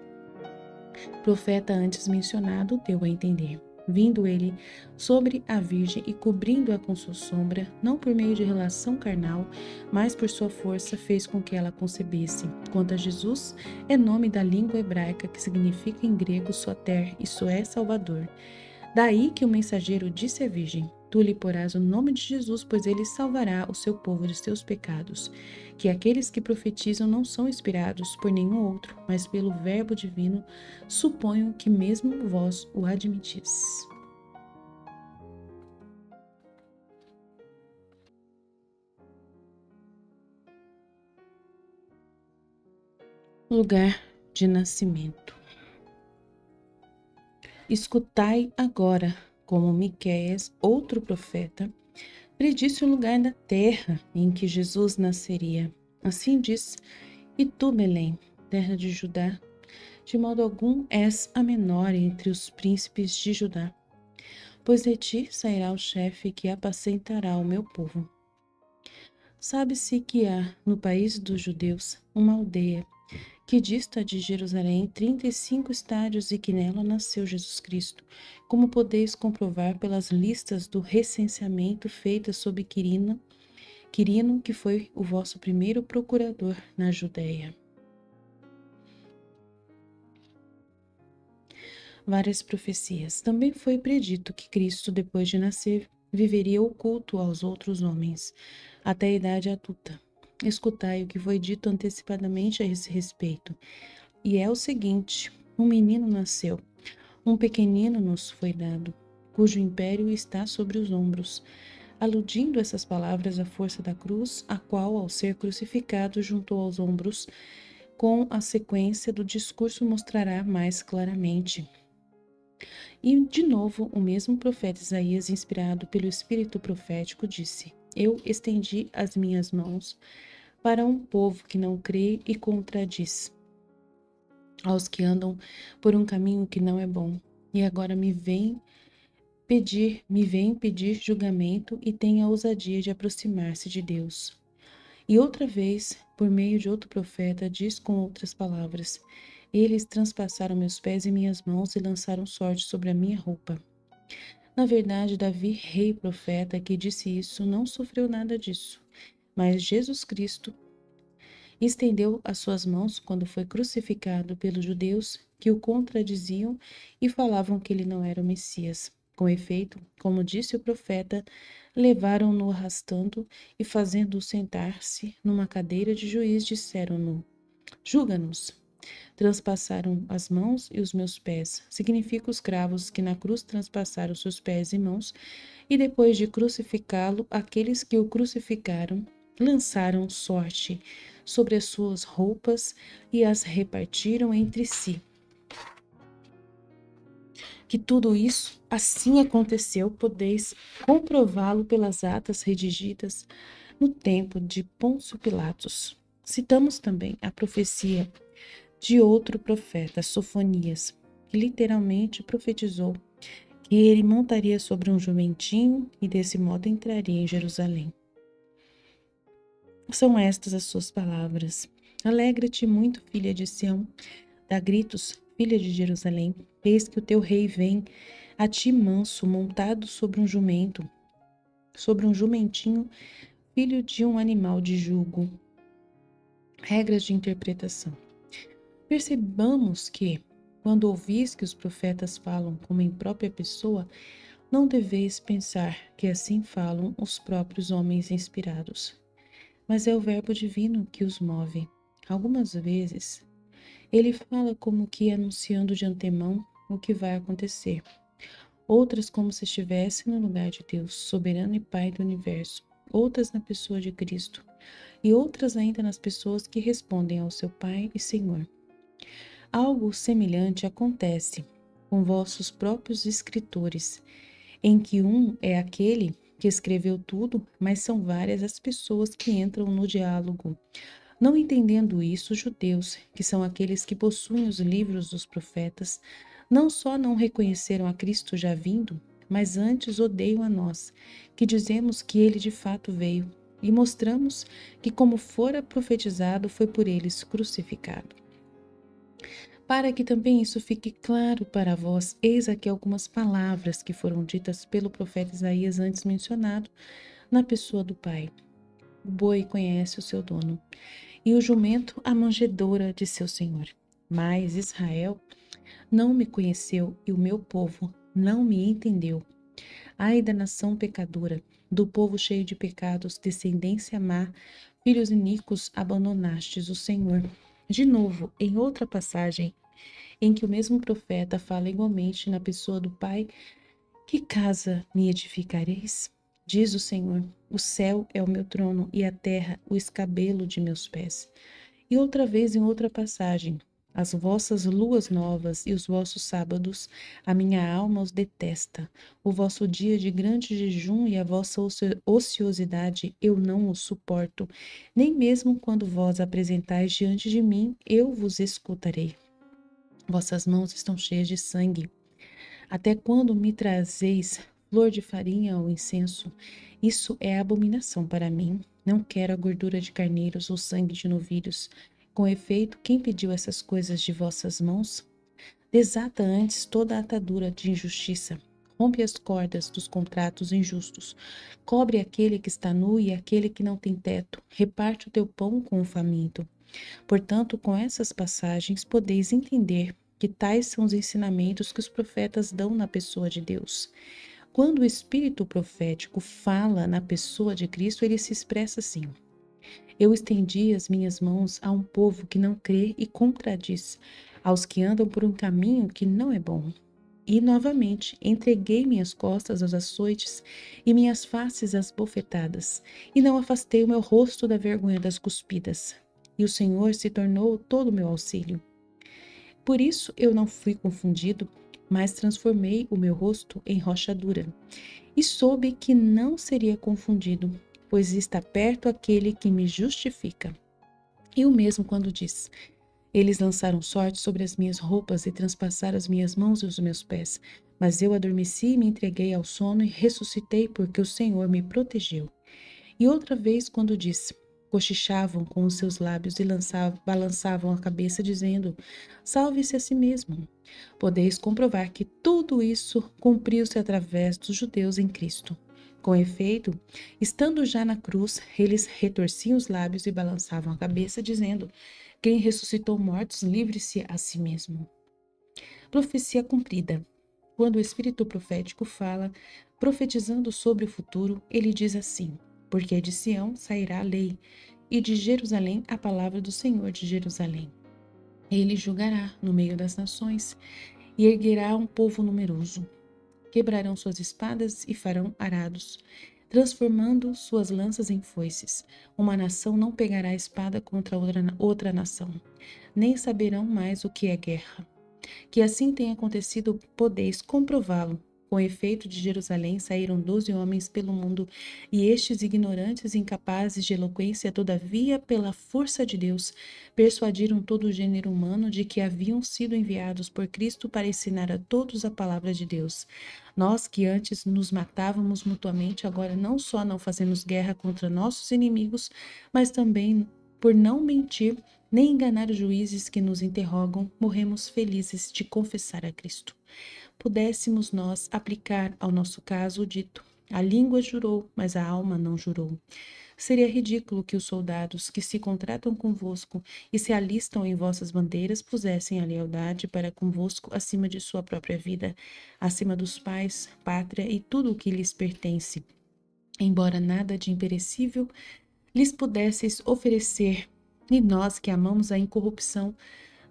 profeta antes mencionado, deu a entender. Vindo ele sobre a virgem e cobrindo-a com sua sombra, não por meio de relação carnal, mas por sua força, fez com que ela concebesse. Quanto a Jesus, é nome da língua hebraica que significa em grego soter, isso é Salvador. Daí que o mensageiro disse à virgem: tu lhe porás o nome de Jesus, pois ele salvará o seu povo de seus pecados. Que aqueles que profetizam não são inspirados por nenhum outro, mas pelo Verbo divino, suponho que mesmo vós o admitis. Lugar de nascimento. Escutai agora, como Miqueias, outro profeta, predisse o lugar da terra em que Jesus nasceria. Assim diz: E tu, Belém, terra de Judá, de modo algum és a menor entre os príncipes de Judá, pois de ti sairá o chefe que apacentará o meu povo. Sabe-se que há, no país dos judeus, uma aldeia que dista de Jerusalém 35 estádios e que nela nasceu Jesus Cristo, como podeis comprovar pelas listas do recenseamento feitas sob Quirino, que foi o vosso primeiro procurador na Judéia. Várias profecias. Também foi predito que Cristo, depois de nascer, viveria oculto aos outros homens, até a idade adulta. Escutai o que foi dito antecipadamente a esse respeito. E é o seguinte: um menino nasceu, um pequenino nos foi dado, cujo império está sobre os ombros. Aludindo essas palavras à força da cruz, a qual, ao ser crucificado, juntou aos ombros, com a sequência do discurso mostrará mais claramente. E, de novo, o mesmo profeta Isaías, inspirado pelo espírito profético, disse: Eu estendi as minhas mãos para um povo que não crê e contradiz, aos que andam por um caminho que não é bom. E agora me vem pedir julgamento e tem a ousadia de aproximar-se de Deus. E outra vez, por meio de outro profeta, diz com outras palavras: Eles transpassaram meus pés e minhas mãos e lançaram sorte sobre a minha roupa. Na verdade, Davi, rei profeta, que disse isso, não sofreu nada disso. Mas Jesus Cristo estendeu as suas mãos quando foi crucificado pelos judeus que o contradiziam e falavam que ele não era o Messias. Com efeito, como disse o profeta, levaram-no arrastando e fazendo-o sentar-se numa cadeira de juiz, disseram-no: Julga-nos. Transpassaram as mãos e os meus pés. Significa os cravos que na cruz transpassaram seus pés e mãos, e depois de crucificá-lo, aqueles que o crucificaram lançaram sorte sobre as suas roupas e as repartiram entre si. Que tudo isso assim aconteceu, podeis comprová-lo pelas atas redigidas no tempo de Pôncio Pilatos. Citamos também a profecia de outro profeta, Sofonias, que literalmente profetizou que ele montaria sobre um jumentinho e desse modo entraria em Jerusalém. São estas as suas palavras: Alegra-te muito, filha de Sião, dá gritos, filha de Jerusalém, eis que o teu rei vem a ti manso, montado sobre um jumento, sobre um jumentinho, filho de um animal de jugo. Regras de interpretação. Percebamos que, quando ouvis que os profetas falam como em própria pessoa, não deveis pensar que assim falam os próprios homens inspirados, mas é o verbo divino que os move. Algumas vezes, ele fala como que anunciando de antemão o que vai acontecer. Outras como se estivesse no lugar de Deus, soberano e Pai do universo. Outras na pessoa de Cristo. E outras ainda nas pessoas que respondem ao seu Pai e Senhor. Algo semelhante acontece com vossos próprios escritores, em que um é aquele que escreveu tudo, mas são várias as pessoas que entram no diálogo. Não entendendo isso, os judeus, que são aqueles que possuem os livros dos profetas, não só não reconheceram a Cristo já vindo, mas antes odeiam a nós, que dizemos que ele de fato veio, e mostramos que, como fora profetizado, foi por eles crucificado. Para que também isso fique claro para vós, eis aqui algumas palavras que foram ditas pelo profeta Isaías antes mencionado, na pessoa do Pai. O boi conhece o seu dono, e o jumento a manjedoura de seu senhor. Mas Israel não me conheceu e o meu povo não me entendeu. Ai da nação pecadora, do povo cheio de pecados, descendência má, filhos iníquos, abandonastes o Senhor. De novo, em outra passagem, em que o mesmo profeta fala igualmente na pessoa do Pai: Que casa me edificareis? Diz o Senhor: O céu é o meu trono e a terra o escabelo de meus pés. E outra vez, em outra passagem, As vossas luas novas e os vossos sábados, a minha alma os detesta. O vosso dia de grande jejum e a vossa ociosidade, eu não os suporto. Nem mesmo quando vós apresentais diante de mim, eu vos escutarei. Vossas mãos estão cheias de sangue. Até quando me trazeis flor de farinha ou incenso? Isso é abominação para mim. Não quero a gordura de carneiros ou sangue de novilhos. Com efeito, quem pediu essas coisas de vossas mãos? Desata antes toda a atadura de injustiça. Rompe as cordas dos contratos injustos. Cobre aquele que está nu e aquele que não tem teto. Reparte o teu pão com o faminto. Portanto, com essas passagens, podeis entender que tais são os ensinamentos que os profetas dão na pessoa de Deus. Quando o espírito profético fala na pessoa de Cristo, ele se expressa assim: Eu estendi as minhas mãos a um povo que não crê e contradiz, aos que andam por um caminho que não é bom. E, novamente, entreguei minhas costas aos açoites e minhas faces às bofetadas, e não afastei o meu rosto da vergonha das cuspidas. E o Senhor se tornou todo o meu auxílio. Por isso eu não fui confundido, mas transformei o meu rosto em rocha dura. E soube que não seria confundido, pois está perto aquele que me justifica. E o mesmo quando diz: Eles lançaram sorte sobre as minhas roupas e transpassaram as minhas mãos e os meus pés. Mas eu adormeci e me entreguei ao sono e ressuscitei porque o Senhor me protegeu. E outra vez quando diz: Cochichavam com os seus lábios e balançavam a cabeça, dizendo: Salve-se a si mesmo. Podeis comprovar que tudo isso cumpriu-se através dos judeus em Cristo. Com efeito, estando já na cruz, eles retorciam os lábios e balançavam a cabeça, dizendo: Quem ressuscitou mortos, livre-se a si mesmo. Profecia cumprida. Quando o espírito profético fala, profetizando sobre o futuro, ele diz assim: Porque de Sião sairá a lei, e de Jerusalém a palavra do Senhor de Jerusalém. Ele julgará no meio das nações e erguerá um povo numeroso. Quebrarão suas espadas e farão arados, transformando suas lanças em foices. Uma nação não pegará a espada contra outra nação, nem saberão mais o que é guerra. Que assim tenha acontecido, podeis comprová-lo. Com efeito, de Jerusalém saíram 12 homens pelo mundo, e estes ignorantes e incapazes de eloquência, todavia, pela força de Deus, persuadiram todo o gênero humano de que haviam sido enviados por Cristo para ensinar a todos a palavra de Deus. Nós que antes nos matávamos mutuamente, agora não só não fazemos guerra contra nossos inimigos, mas também, por não mentir, nem enganar os juízes que nos interrogam, morremos felizes de confessar a Cristo. Pudéssemos nós aplicar ao nosso caso o dito: a língua jurou, mas a alma não jurou. Seria ridículo que os soldados que se contratam convosco e se alistam em vossas bandeiras pusessem a lealdade para convosco acima de sua própria vida, acima dos pais, pátria e tudo o que lhes pertence. Embora nada de imperecível lhes pudesseis oferecer, e nós que amamos a incorrupção,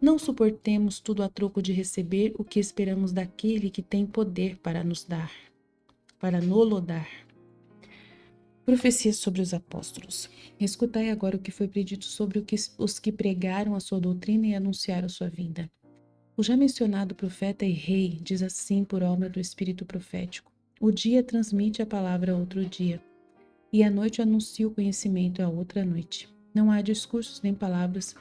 não suportemos tudo a troco de receber o que esperamos daquele que tem poder para nos dar, para nolo dar. Profecia sobre os apóstolos. Escutai agora o que foi predito sobre os que pregaram a sua doutrina e anunciaram sua vinda. O já mencionado profeta e rei diz assim por obra do Espírito profético: O dia transmite a palavra a outro dia, e a noite anuncia o conhecimento a outra noite. Não há discursos nem palavras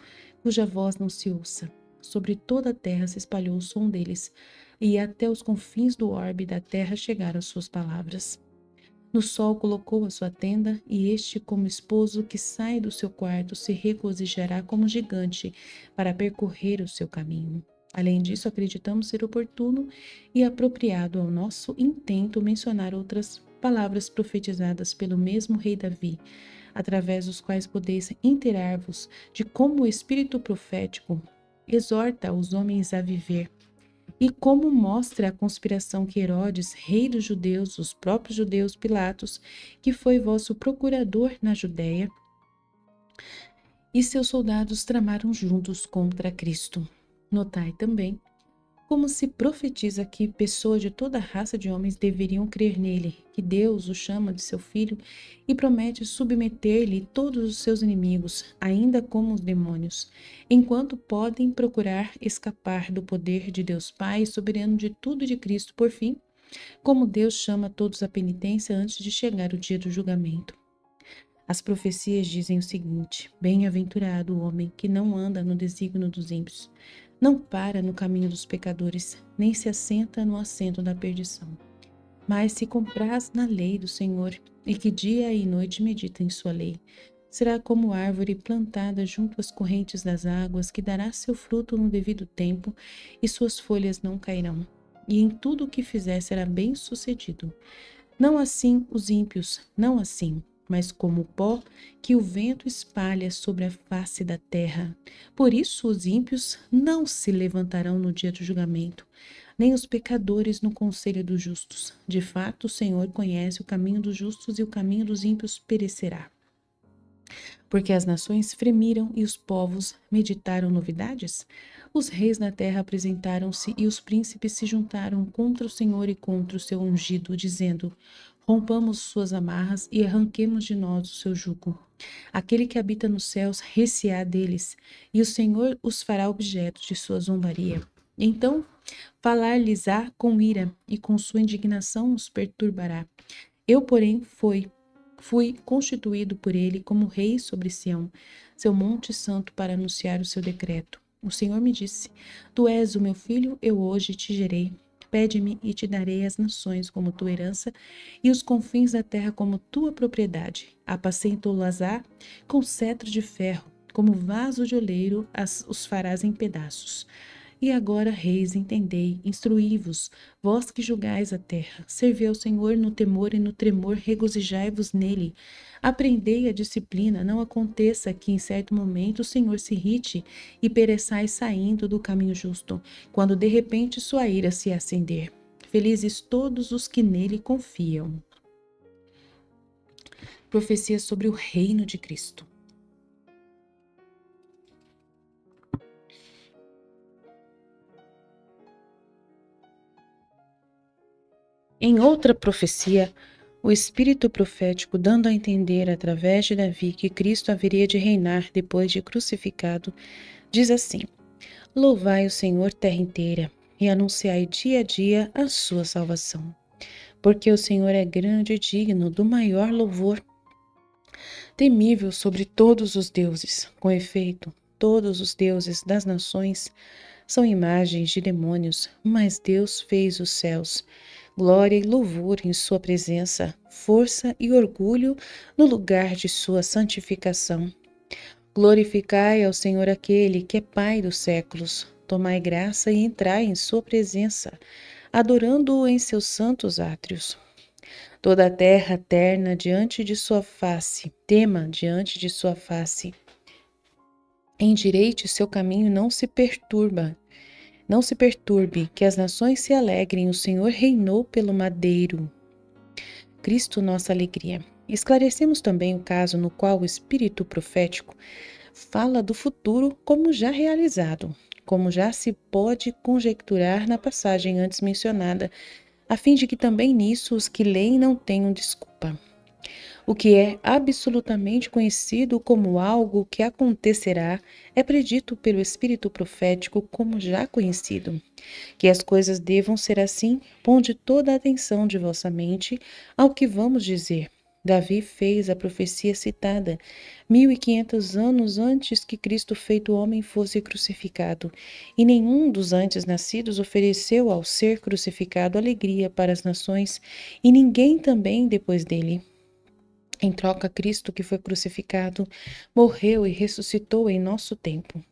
cuja voz não se ouça. Sobre toda a terra se espalhou o som deles, e até os confins do orbe da terra chegaram suas palavras. No sol colocou a sua tenda, e este, como esposo que sai do seu quarto, se regozijará como gigante para percorrer o seu caminho. Além disso, acreditamos ser oportuno e apropriado ao nosso intento mencionar outras palavras profetizadas pelo mesmo rei Davi, através dos quais podeis inteirar-vos de como o espírito profético exorta os homens a viver, e como mostra a conspiração que Herodes, rei dos judeus, os próprios judeus, Pilatos, que foi vosso procurador na Judéia, e seus soldados tramaram juntos contra Cristo. Notai também Como se profetiza que pessoas de toda raça de homens deveriam crer nele, que Deus o chama de seu filho e promete submeter-lhe todos os seus inimigos, ainda como os demônios, enquanto podem procurar escapar do poder de Deus Pai, soberano de tudo e de Cristo, por fim, como Deus chama todos à penitência antes de chegar o dia do julgamento. As profecias dizem o seguinte: bem-aventurado o homem que não anda no desígnio dos ímpios, não para no caminho dos pecadores, nem se assenta no assento da perdição, mas se compraz na lei do Senhor e que dia e noite medita em sua lei. Será como árvore plantada junto às correntes das águas, que dará seu fruto no devido tempo e suas folhas não cairão. E em tudo o que fizer será bem-sucedido. Não assim os ímpios, não assim, mas como o pó que o vento espalha sobre a face da terra. Por isso os ímpios não se levantarão no dia do julgamento, nem os pecadores no conselho dos justos. De fato, o Senhor conhece o caminho dos justos e o caminho dos ímpios perecerá. Porque as nações fremiram e os povos meditaram novidades? Os reis da terra apresentaram-se e os príncipes se juntaram contra o Senhor e contra o seu ungido, dizendo: rompamos suas amarras e arranquemos de nós o seu jugo. Aquele que habita nos céus receará deles, e o Senhor os fará objeto de sua zombaria. Então falar-lhes-á com ira, e com sua indignação os perturbará. Eu, porém, fui constituído por ele como rei sobre Sião, seu monte santo, para anunciar o seu decreto. O Senhor me disse: tu és o meu filho, eu hoje te gerei. Pede-me e te darei as nações como tua herança e os confins da terra como tua propriedade. Apacentou-las-á com cetro de ferro, como vaso de oleiro os farás em pedaços. E agora, reis, entendei, instruí-vos, vós que julgais a terra. Servi ao Senhor no temor e no tremor, regozijai-vos nele. Aprendei a disciplina, não aconteça que em certo momento o Senhor se irrite e pereçais saindo do caminho justo, quando de repente sua ira se acender. Felizes todos os que nele confiam. Profecia sobre o reino de Cristo. Em outra profecia, o espírito profético, dando a entender através de Davi que Cristo haveria de reinar depois de crucificado, diz assim: louvai o Senhor, terra inteira, e anunciai dia a dia a sua salvação. Porque o Senhor é grande e digno do maior louvor, temível sobre todos os deuses. Com efeito, todos os deuses das nações são imagens de demônios, mas Deus fez os céus. Glória e louvor em sua presença, força e orgulho no lugar de sua santificação. Glorificai ao Senhor aquele que é Pai dos séculos. Tomai graça e entrai em sua presença, adorando-o em seus santos átrios. Toda a terra terna diante de sua face, tema diante de sua face. Endireite seu caminho, não se perturbe, que as nações se alegrem, o Senhor reinou pelo madeiro. Cristo, nossa alegria. Esclarecemos também o caso no qual o espírito profético fala do futuro como já realizado, como já se pode conjecturar na passagem antes mencionada, a fim de que também nisso os que leem não tenham desculpa. O que é absolutamente conhecido como algo que acontecerá é predito pelo espírito profético como já conhecido. Que as coisas devam ser assim, ponde toda a atenção de vossa mente ao que vamos dizer. Davi fez a profecia citada 1500 anos antes que Cristo feito homem fosse crucificado, e nenhum dos antes nascidos ofereceu ao ser crucificado alegria para as nações, e ninguém também depois dele. Em troca, Cristo, que foi crucificado, morreu e ressuscitou em nosso tempo.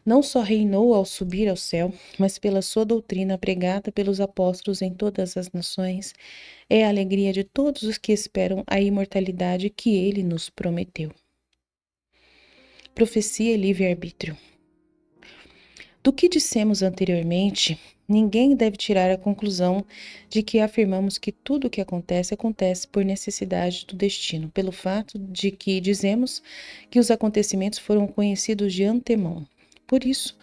Não só reinou ao subir ao céu, mas pela sua doutrina pregada pelos apóstolos em todas as nações, é a alegria de todos os que esperam a imortalidade que ele nos prometeu. Profecia e livre-arbítrio. Do que dissemos anteriormente, ninguém deve tirar a conclusão de que afirmamos que tudo o que acontece por necessidade do destino, pelo fato de que dizemos que os acontecimentos foram conhecidos de antemão. Por isso,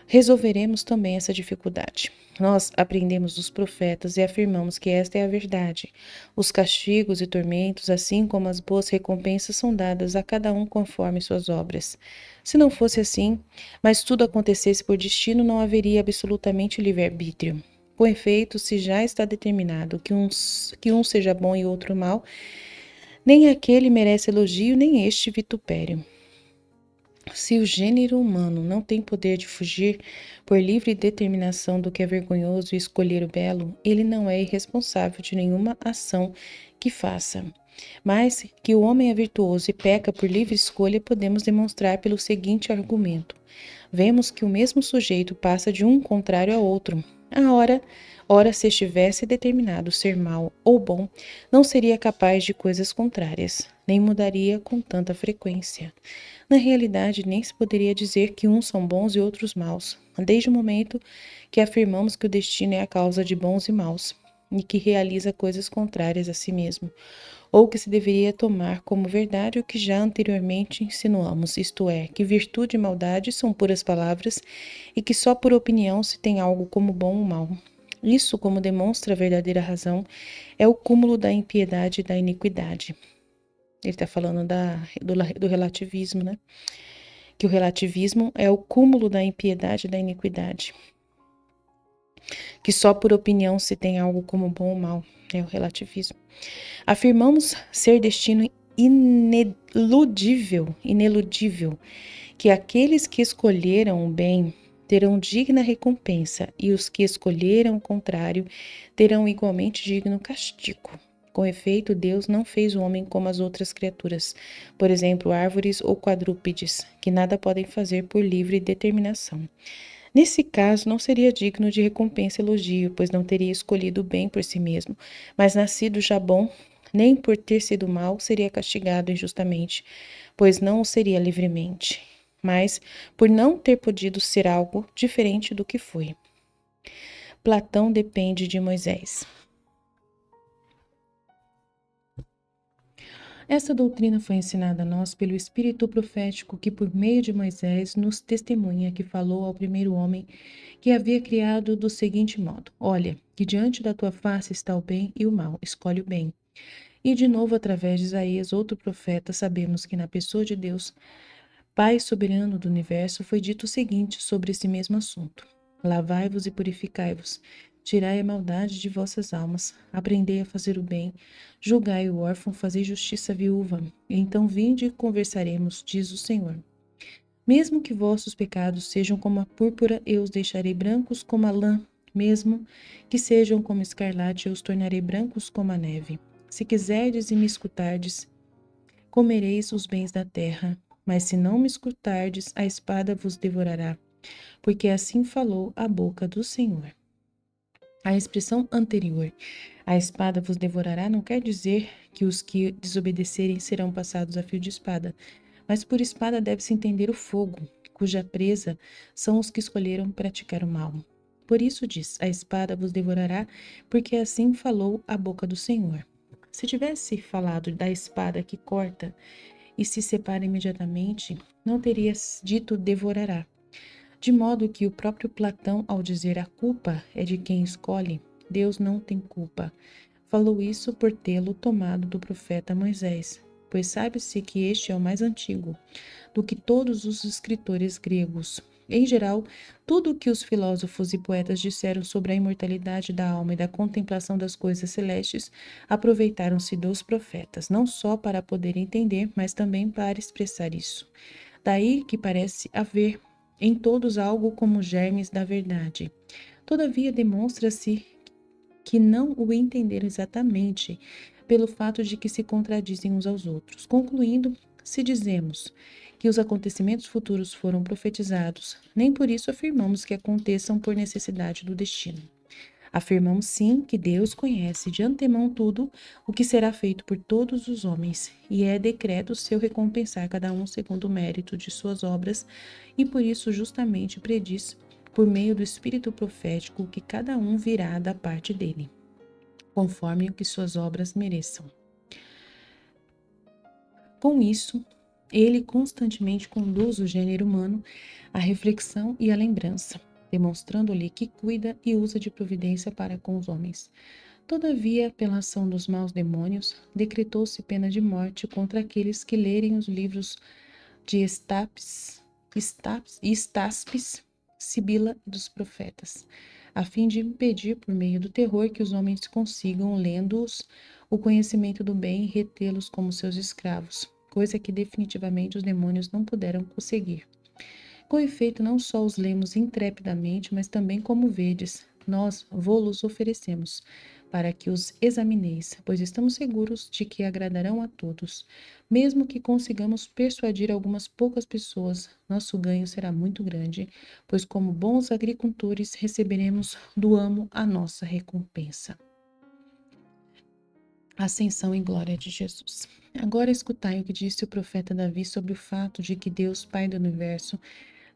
resolveremos também essa dificuldade. Nós aprendemos dos profetas e afirmamos que esta é a verdade. Os castigos e tormentos, assim como as boas recompensas, são dadas a cada um conforme suas obras. Se não fosse assim, mas tudo acontecesse por destino, não haveria absolutamente livre-arbítrio. Com efeito, se já está determinado que um seja bom e outro mau, nem aquele merece elogio, nem este vitupério. Se o gênero humano não tem poder de fugir por livre determinação do que é vergonhoso e escolher o belo, ele não é irresponsável de nenhuma ação que faça. Mas que o homem é virtuoso e peca por livre escolha, podemos demonstrar pelo seguinte argumento. Vemos que o mesmo sujeito passa de um contrário a outro. Ora, se estivesse determinado ser mau ou bom, não seria capaz de coisas contrárias, nem mudaria com tanta frequência. Na realidade, nem se poderia dizer que uns são bons e outros maus, desde o momento que afirmamos que o destino é a causa de bons e maus, e que realiza coisas contrárias a si mesmo, ou que se deveria tomar como verdade o que já anteriormente insinuamos, isto é, que virtude e maldade são puras palavras e que só por opinião se tem algo como bom ou mal. Isso, como demonstra a verdadeira razão, é o cúmulo da impiedade e da iniquidade. Ele está falando do relativismo, né? Que o relativismo é o cúmulo da impiedade e da iniquidade. Que só por opinião se tem algo como bom ou mal. É o relativismo. Afirmamos ser destino ineludível, que aqueles que escolheram o bem terão digna recompensa e os que escolheram o contrário terão igualmente digno castigo. Com efeito, Deus não fez o homem como as outras criaturas, por exemplo, árvores ou quadrúpedes, que nada podem fazer por livre determinação. Nesse caso, não seria digno de recompensa e elogio, pois não teria escolhido o bem por si mesmo, mas nascido já bom, nem por ter sido mau seria castigado injustamente, pois não o seria livremente, mas por não ter podido ser algo diferente do que foi. Platão depende de Moisés. Essa doutrina foi ensinada a nós pelo Espírito profético que, por meio de Moisés, nos testemunha que falou ao primeiro homem que havia criado do seguinte modo: Olha, que diante da tua face está o bem e o mal, escolhe o bem. E de novo, através de Isaías, outro profeta, sabemos que na pessoa de Deus, Pai soberano do universo, foi dito o seguinte sobre esse mesmo assunto: Lavai-vos e purificai-vos, tirai a maldade de vossas almas, aprendei a fazer o bem, julgai o órfão, fazei justiça à viúva, e então vinde e conversaremos, diz o Senhor. Mesmo que vossos pecados sejam como a púrpura, eu os deixarei brancos como a lã, mesmo que sejam como escarlate, eu os tornarei brancos como a neve. Se quiserdes e me escutardes, comereis os bens da terra. Mas se não me escutardes, a espada vos devorará, porque assim falou a boca do Senhor. A expressão anterior, a espada vos devorará, não quer dizer que os que desobedecerem serão passados a fio de espada, mas por espada deve-se entender o fogo, cuja presa são os que escolheram praticar o mal. Por isso diz, a espada vos devorará, porque assim falou a boca do Senhor. Se tivesse falado da espada que corta e se separa imediatamente, não teria dito devorará. De modo que o próprio Platão, ao dizer a culpa é de quem escolhe, Deus não tem culpa, falou isso por tê-lo tomado do profeta Moisés, pois sabe-se que este é o mais antigo do que todos os escritores gregos. Em geral, tudo o que os filósofos e poetas disseram sobre a imortalidade da alma e da contemplação das coisas celestes, aproveitaram-se dos profetas, não só para poder entender, mas também para expressar isso. Daí que parece haver em todos algo como germes da verdade. Todavia, demonstra-se que não o entenderam exatamente pelo fato de que se contradizem uns aos outros. Concluindo, se dizemos que os acontecimentos futuros foram profetizados, nem por isso afirmamos que aconteçam por necessidade do destino. Afirmamos sim que Deus conhece de antemão tudo o que será feito por todos os homens, e é decreto seu recompensar cada um segundo o mérito de suas obras, e por isso justamente prediz, por meio do Espírito profético, que cada um virá da parte dele, conforme o que suas obras mereçam. Com isso, Ele constantemente conduz o gênero humano à reflexão e à lembrança, demonstrando-lhe que cuida e usa de providência para com os homens. Todavia, pela ação dos maus demônios, decretou-se pena de morte contra aqueles que lerem os livros de Estaspes, Sibila e dos profetas, a fim de impedir, por meio do terror, que os homens consigam, lendo-os, o conhecimento do bem e retê-los como seus escravos, coisa que definitivamente os demônios não puderam conseguir. Com efeito, não só os lemos intrepidamente, mas também, como vedes, nós vô-los oferecemos, para que os examineis, pois estamos seguros de que agradarão a todos. Mesmo que consigamos persuadir algumas poucas pessoas, nosso ganho será muito grande, pois como bons agricultores receberemos do amo a nossa recompensa. Ascensão e glória de Jesus. Agora escutai o que disse o profeta Davi sobre o fato de que Deus, Pai do Universo,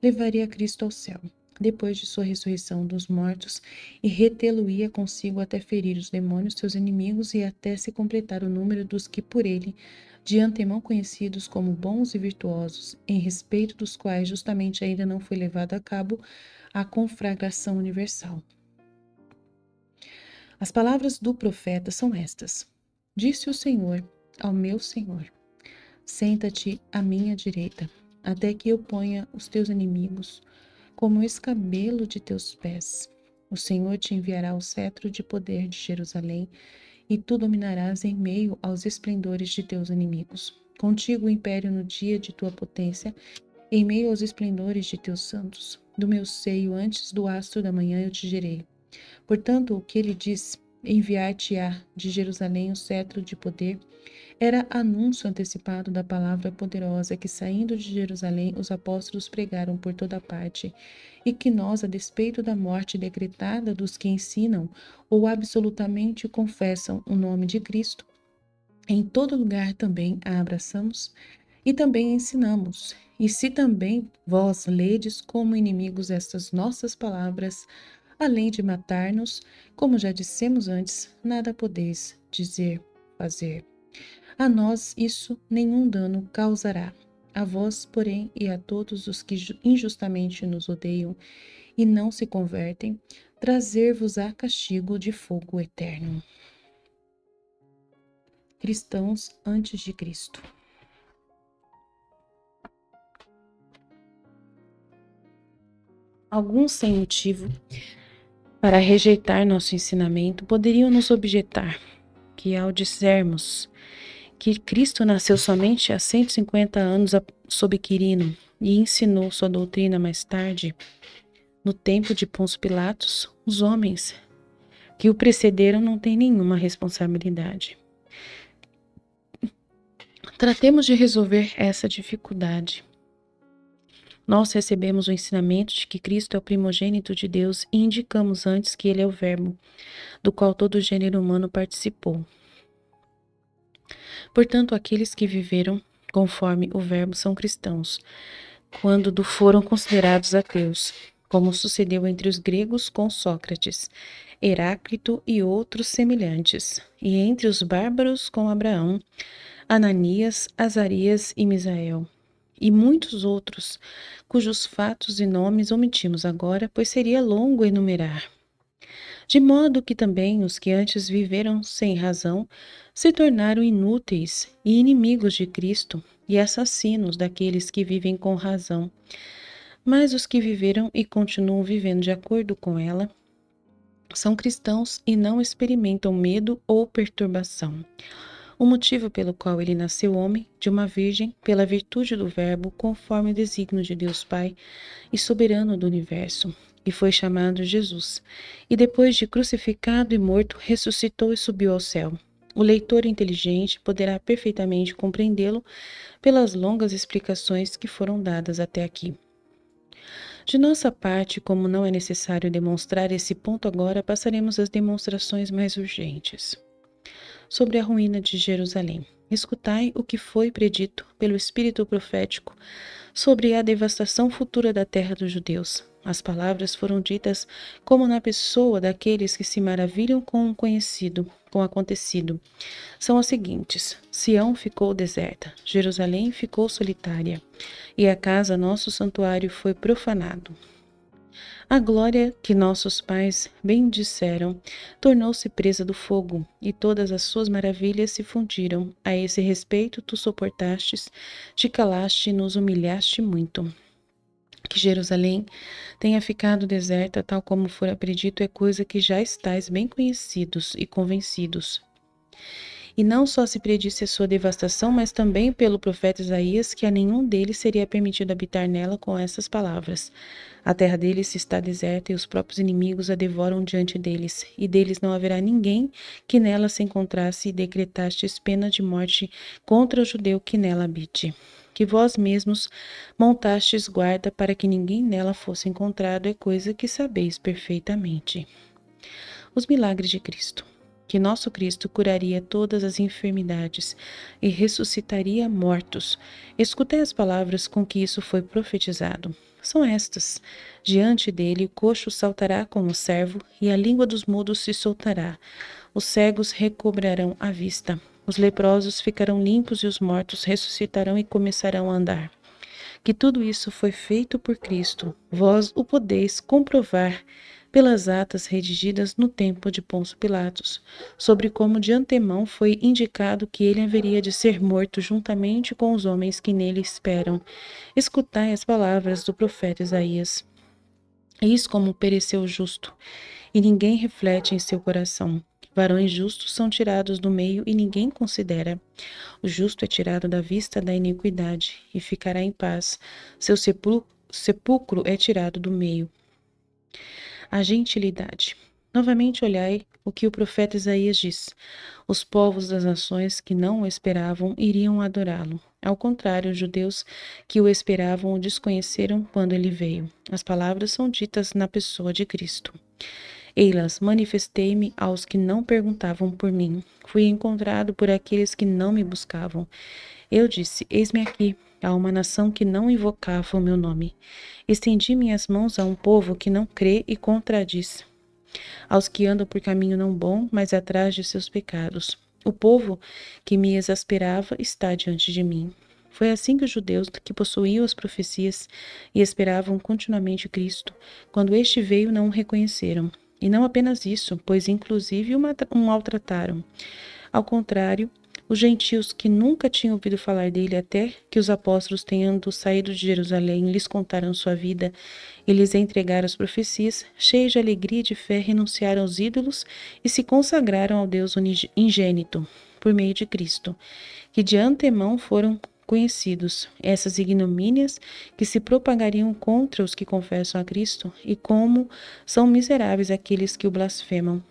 levaria Cristo ao céu, depois de sua ressurreição dos mortos, e retê-lo-ia consigo até ferir os demônios, seus inimigos, e até se completar o número dos que por ele, de antemão conhecidos como bons e virtuosos, em respeito dos quais justamente ainda não foi levado a cabo a conflagração universal. As palavras do profeta são estas: Disse o Senhor ao meu Senhor: Senta-te à minha direita, até que eu ponha os teus inimigos como o escabelo de teus pés. O Senhor te enviará o cetro de poder de Jerusalém, e tu dominarás em meio aos esplendores de teus inimigos. Contigo o império no dia de tua potência, em meio aos esplendores de teus santos. Do meu seio, antes do astro da manhã, eu te gerei. Portanto, o que ele diz, enviar-te-á de Jerusalém o cetro de poder, era anúncio antecipado da palavra poderosa que, saindo de Jerusalém, os apóstolos pregaram por toda parte, e que nós, a despeito da morte decretada dos que ensinam ou absolutamente confessam o nome de Cristo, em todo lugar também a abraçamos e também ensinamos. E se também vós ledes como inimigos estas nossas palavras, além de matar-nos, como já dissemos antes, nada podeis dizer, fazer. A nós isso nenhum dano causará. A vós, porém, e a todos os que injustamente nos odeiam e não se convertem, trazer-vos-á castigo de fogo eterno. Cristãos antes de Cristo. Alguns, sem motivo para rejeitar nosso ensinamento, poderiam nos objetar que, ao dissermos que Cristo nasceu somente há 150 anos sob Quirino e ensinou sua doutrina mais tarde, no tempo de Pôncio Pilatos, os homens que o precederam não têm nenhuma responsabilidade. Tratemos de resolver essa dificuldade. Nós recebemos o ensinamento de que Cristo é o primogênito de Deus e indicamos antes que ele é o Verbo, do qual todo o gênero humano participou. Portanto, aqueles que viveram conforme o Verbo são cristãos, quando foram considerados ateus, como sucedeu entre os gregos com Sócrates, Heráclito e outros semelhantes, e entre os bárbaros com Abraão, Ananias, Azarias e Misael, e muitos outros, cujos fatos e nomes omitimos agora, pois seria longo enumerar. De modo que também os que antes viveram sem razão se tornaram inúteis e inimigos de Cristo e assassinos daqueles que vivem com razão. Mas os que viveram e continuam vivendo de acordo com ela são cristãos e não experimentam medo ou perturbação. O motivo pelo qual ele nasceu homem, de uma virgem, pela virtude do Verbo, conforme o desígnio de Deus Pai e soberano do universo, e foi chamado Jesus, e depois de crucificado e morto, ressuscitou e subiu ao céu. O leitor inteligente poderá perfeitamente compreendê-lo pelas longas explicações que foram dadas até aqui. De nossa parte, como não é necessário demonstrar esse ponto agora, passaremos às demonstrações mais urgentes. Sobre a ruína de Jerusalém. Escutai o que foi predito pelo Espírito profético sobre a devastação futura da terra dos judeus. As palavras foram ditas como na pessoa daqueles que se maravilham com o acontecido. São as seguintes: Sião ficou deserta, Jerusalém ficou solitária, e a casa, nosso santuário, foi profanado. A glória que nossos pais bendisseram tornou-se presa do fogo, e todas as suas maravilhas se fundiram. A esse respeito tu suportastes, te calaste e nos humilhaste muito. Que Jerusalém tenha ficado deserta, tal como fora predito, é coisa que já estáis bem conhecidos e convencidos. E não só se predisse a sua devastação, mas também pelo profeta Isaías, que a nenhum deles seria permitido habitar nela com essas palavras. A terra deles está deserta e os próprios inimigos a devoram diante deles, e deles não haverá ninguém que nela se encontrasse, e decretastes pena de morte contra o judeu que nela habite. Que vós mesmos montastes guarda para que ninguém nela fosse encontrado, é coisa que sabeis perfeitamente. Os milagres de Cristo. Que nosso Cristo curaria todas as enfermidades e ressuscitaria mortos. Escutei as palavras com que isso foi profetizado. São estas: diante dele o coxo saltará como servo, e a língua dos mudos se soltará. Os cegos recobrarão a vista. Os leprosos ficarão limpos e os mortos ressuscitarão e começarão a andar. Que tudo isso foi feito por Cristo. Vós o podeis comprovar pelas atas redigidas no tempo de Pôncio Pilatos, sobre como de antemão foi indicado que ele haveria de ser morto juntamente com os homens que nele esperam. Escutai as palavras do profeta Isaías. Eis como pereceu o justo, e ninguém reflete em seu coração. Varões justos são tirados do meio e ninguém considera. O justo é tirado da vista da iniquidade e ficará em paz. Seu sepulcro é tirado do meio. A gentilidade. Novamente olhai o que o profeta Isaías diz. Os povos das nações que não o esperavam iriam adorá-lo. Ao contrário, os judeus que o esperavam o desconheceram quando ele veio. As palavras são ditas na pessoa de Cristo. Ei-las, manifestei-me aos que não perguntavam por mim. Fui encontrado por aqueles que não me buscavam. Eu disse: eis-me aqui, a uma nação que não invocava o meu nome. Estendi minhas mãos a um povo que não crê e contradiz. Aos que andam por caminho não bom, mas atrás de seus pecados. O povo que me exasperava está diante de mim. Foi assim que os judeus que possuíam as profecias e esperavam continuamente Cristo, quando este veio, não o reconheceram. E não apenas isso, pois inclusive o maltrataram. Ao contrário, os gentios que nunca tinham ouvido falar dele, até que os apóstolos, tendo saído de Jerusalém, lhes contaram sua vida e lhes entregaram as profecias, cheios de alegria e de fé, renunciaram aos ídolos e se consagraram ao Deus ingênito, por meio de Cristo, que de antemão foram conhecidos. Essas ignomínias que se propagariam contra os que confessam a Cristo, e como são miseráveis aqueles que o blasfemam,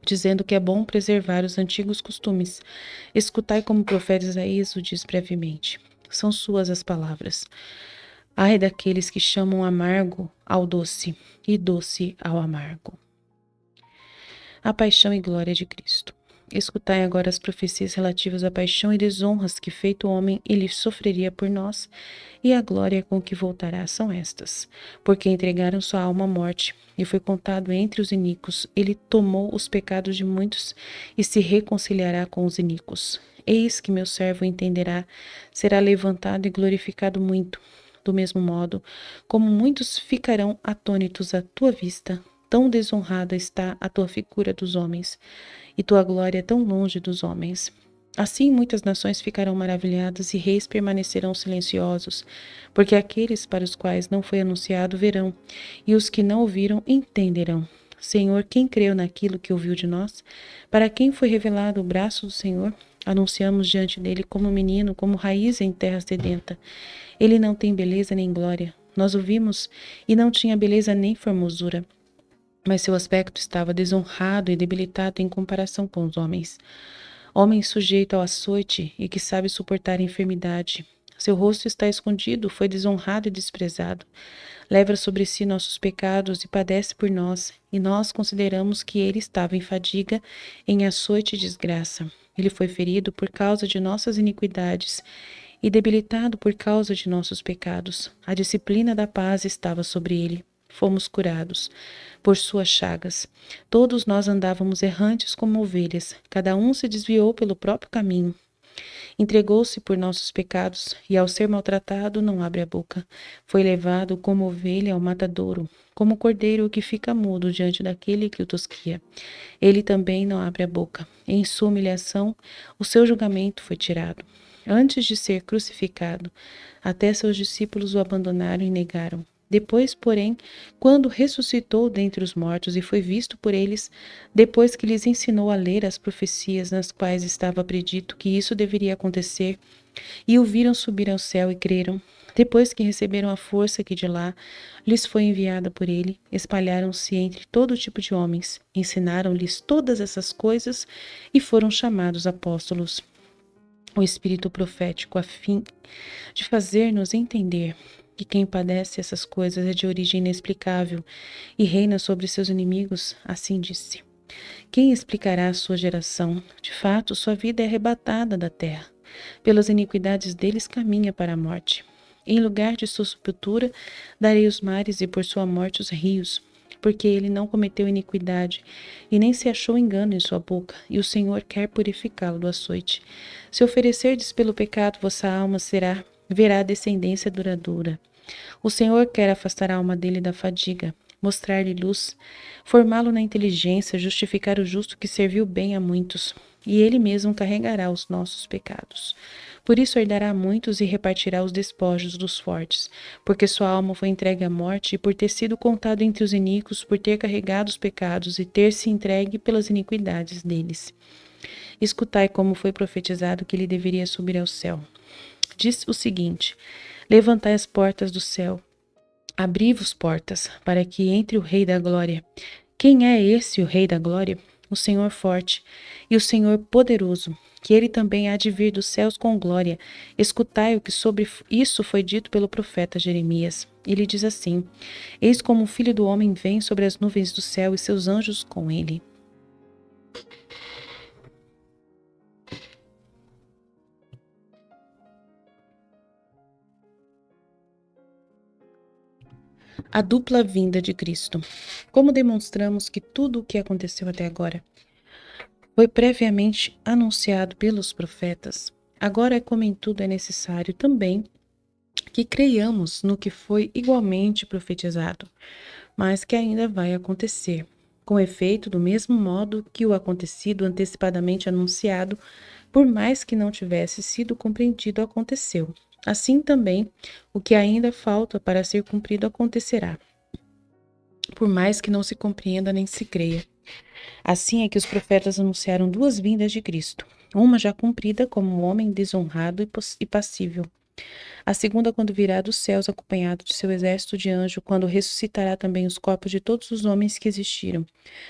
dizendo que é bom preservar os antigos costumes. Escutai como o profeta Isaías o diz brevemente. São suas as palavras. Ai daqueles que chamam amargo ao doce e doce ao amargo. A paixão e glória de Cristo. Escutai agora as profecias relativas à paixão e desonras que, feito homem, ele sofreria por nós, e a glória com que voltará são estas. Porque entregaram sua alma à morte, e foi contado entre os iníquos. Ele tomou os pecados de muitos, e se reconciliará com os iníquos. Eis que meu servo entenderá, será levantado e glorificado muito. Do mesmo modo, como muitos ficarão atônitos à tua vista, tão desonrada está a tua figura dos homens, e tua glória tão longe dos homens. Assim muitas nações ficarão maravilhadas e reis permanecerão silenciosos, porque aqueles para os quais não foi anunciado verão, e os que não ouviram entenderão. Senhor, quem creu naquilo que ouviu de nós? Para quem foi revelado o braço do Senhor? Anunciamos diante dele como menino, como raiz em terra sedenta. Ele não tem beleza nem glória. Nós o vimos e não tinha beleza nem formosura, mas seu aspecto estava desonrado e debilitado em comparação com os homens. Homem sujeito ao açoite e que sabe suportar a enfermidade. Seu rosto está escondido, foi desonrado e desprezado. Leva sobre si nossos pecados e padece por nós, e nós consideramos que ele estava em fadiga, em açoite e desgraça. Ele foi ferido por causa de nossas iniquidades e debilitado por causa de nossos pecados. A disciplina da paz estava sobre ele. fomos curados por suas chagas. Todos nós andávamos errantes como ovelhas, cada um se desviou pelo próprio caminho. Entregou-se por nossos pecados, e ao ser maltratado não abre a boca. Foi levado como ovelha ao matadouro, como cordeiro que fica mudo diante daquele que o tosquia. Ele também não abre a boca. Em sua humilhação, o seu julgamento foi tirado. Antes de ser crucificado, até seus discípulos o abandonaram e negaram. Depois, porém, quando ressuscitou dentre os mortos e foi visto por eles, depois que lhes ensinou a ler as profecias nas quais estava predito que isso deveria acontecer, e o viram subir ao céu e creram, depois que receberam a força que de lá lhes foi enviada por ele, espalharam-se entre todo tipo de homens, ensinaram-lhes todas essas coisas e foram chamados apóstolos. O Espírito profético, a fim de fazer-nos entender que quem padece essas coisas é de origem inexplicável e reina sobre seus inimigos, assim disse. Quem explicará a sua geração? De fato, sua vida é arrebatada da terra. Pelas iniquidades deles caminha para a morte. Em lugar de sua sepultura, darei os mares e por sua morte os rios, porque ele não cometeu iniquidade e nem se achou engano em sua boca, e o Senhor quer purificá-lo do açoite. Se oferecerdes pelo pecado, vossa alma verá descendência duradoura. O Senhor quer afastar a alma dele da fadiga, mostrar-lhe luz, formá-lo na inteligência, justificar o justo que serviu bem a muitos, e ele mesmo carregará os nossos pecados. Por isso herdará muitos e repartirá os despojos dos fortes, porque sua alma foi entregue à morte, e por ter sido contado entre os iníquos, por ter carregado os pecados e ter se entregue pelas iniquidades deles. Escutai como foi profetizado que ele deveria subir ao céu. Diz o seguinte: levantai as portas do céu, abri-vos portas, para que entre o Rei da Glória. Quem é esse, o Rei da Glória? O Senhor forte e o Senhor poderoso, que ele também há de vir dos céus com glória. Escutai o que sobre isso foi dito pelo profeta Jeremias. Ele diz assim: eis como o Filho do Homem vem sobre as nuvens do céu e seus anjos com ele. A dupla vinda de Cristo. Como demonstramos que tudo o que aconteceu até agora foi previamente anunciado pelos profetas, agora, como em tudo, é necessário também que creiamos no que foi igualmente profetizado, mas que ainda vai acontecer, com efeito do mesmo modo que o acontecido antecipadamente anunciado, por mais que não tivesse sido compreendido, aconteceu. Assim também, o que ainda falta para ser cumprido acontecerá, por mais que não se compreenda nem se creia. Assim é que os profetas anunciaram duas vindas de Cristo, uma já cumprida como um homem desonrado e passível. A segunda, quando virá dos céus acompanhado de seu exército de anjos, quando ressuscitará também os corpos de todos os homens que existiram.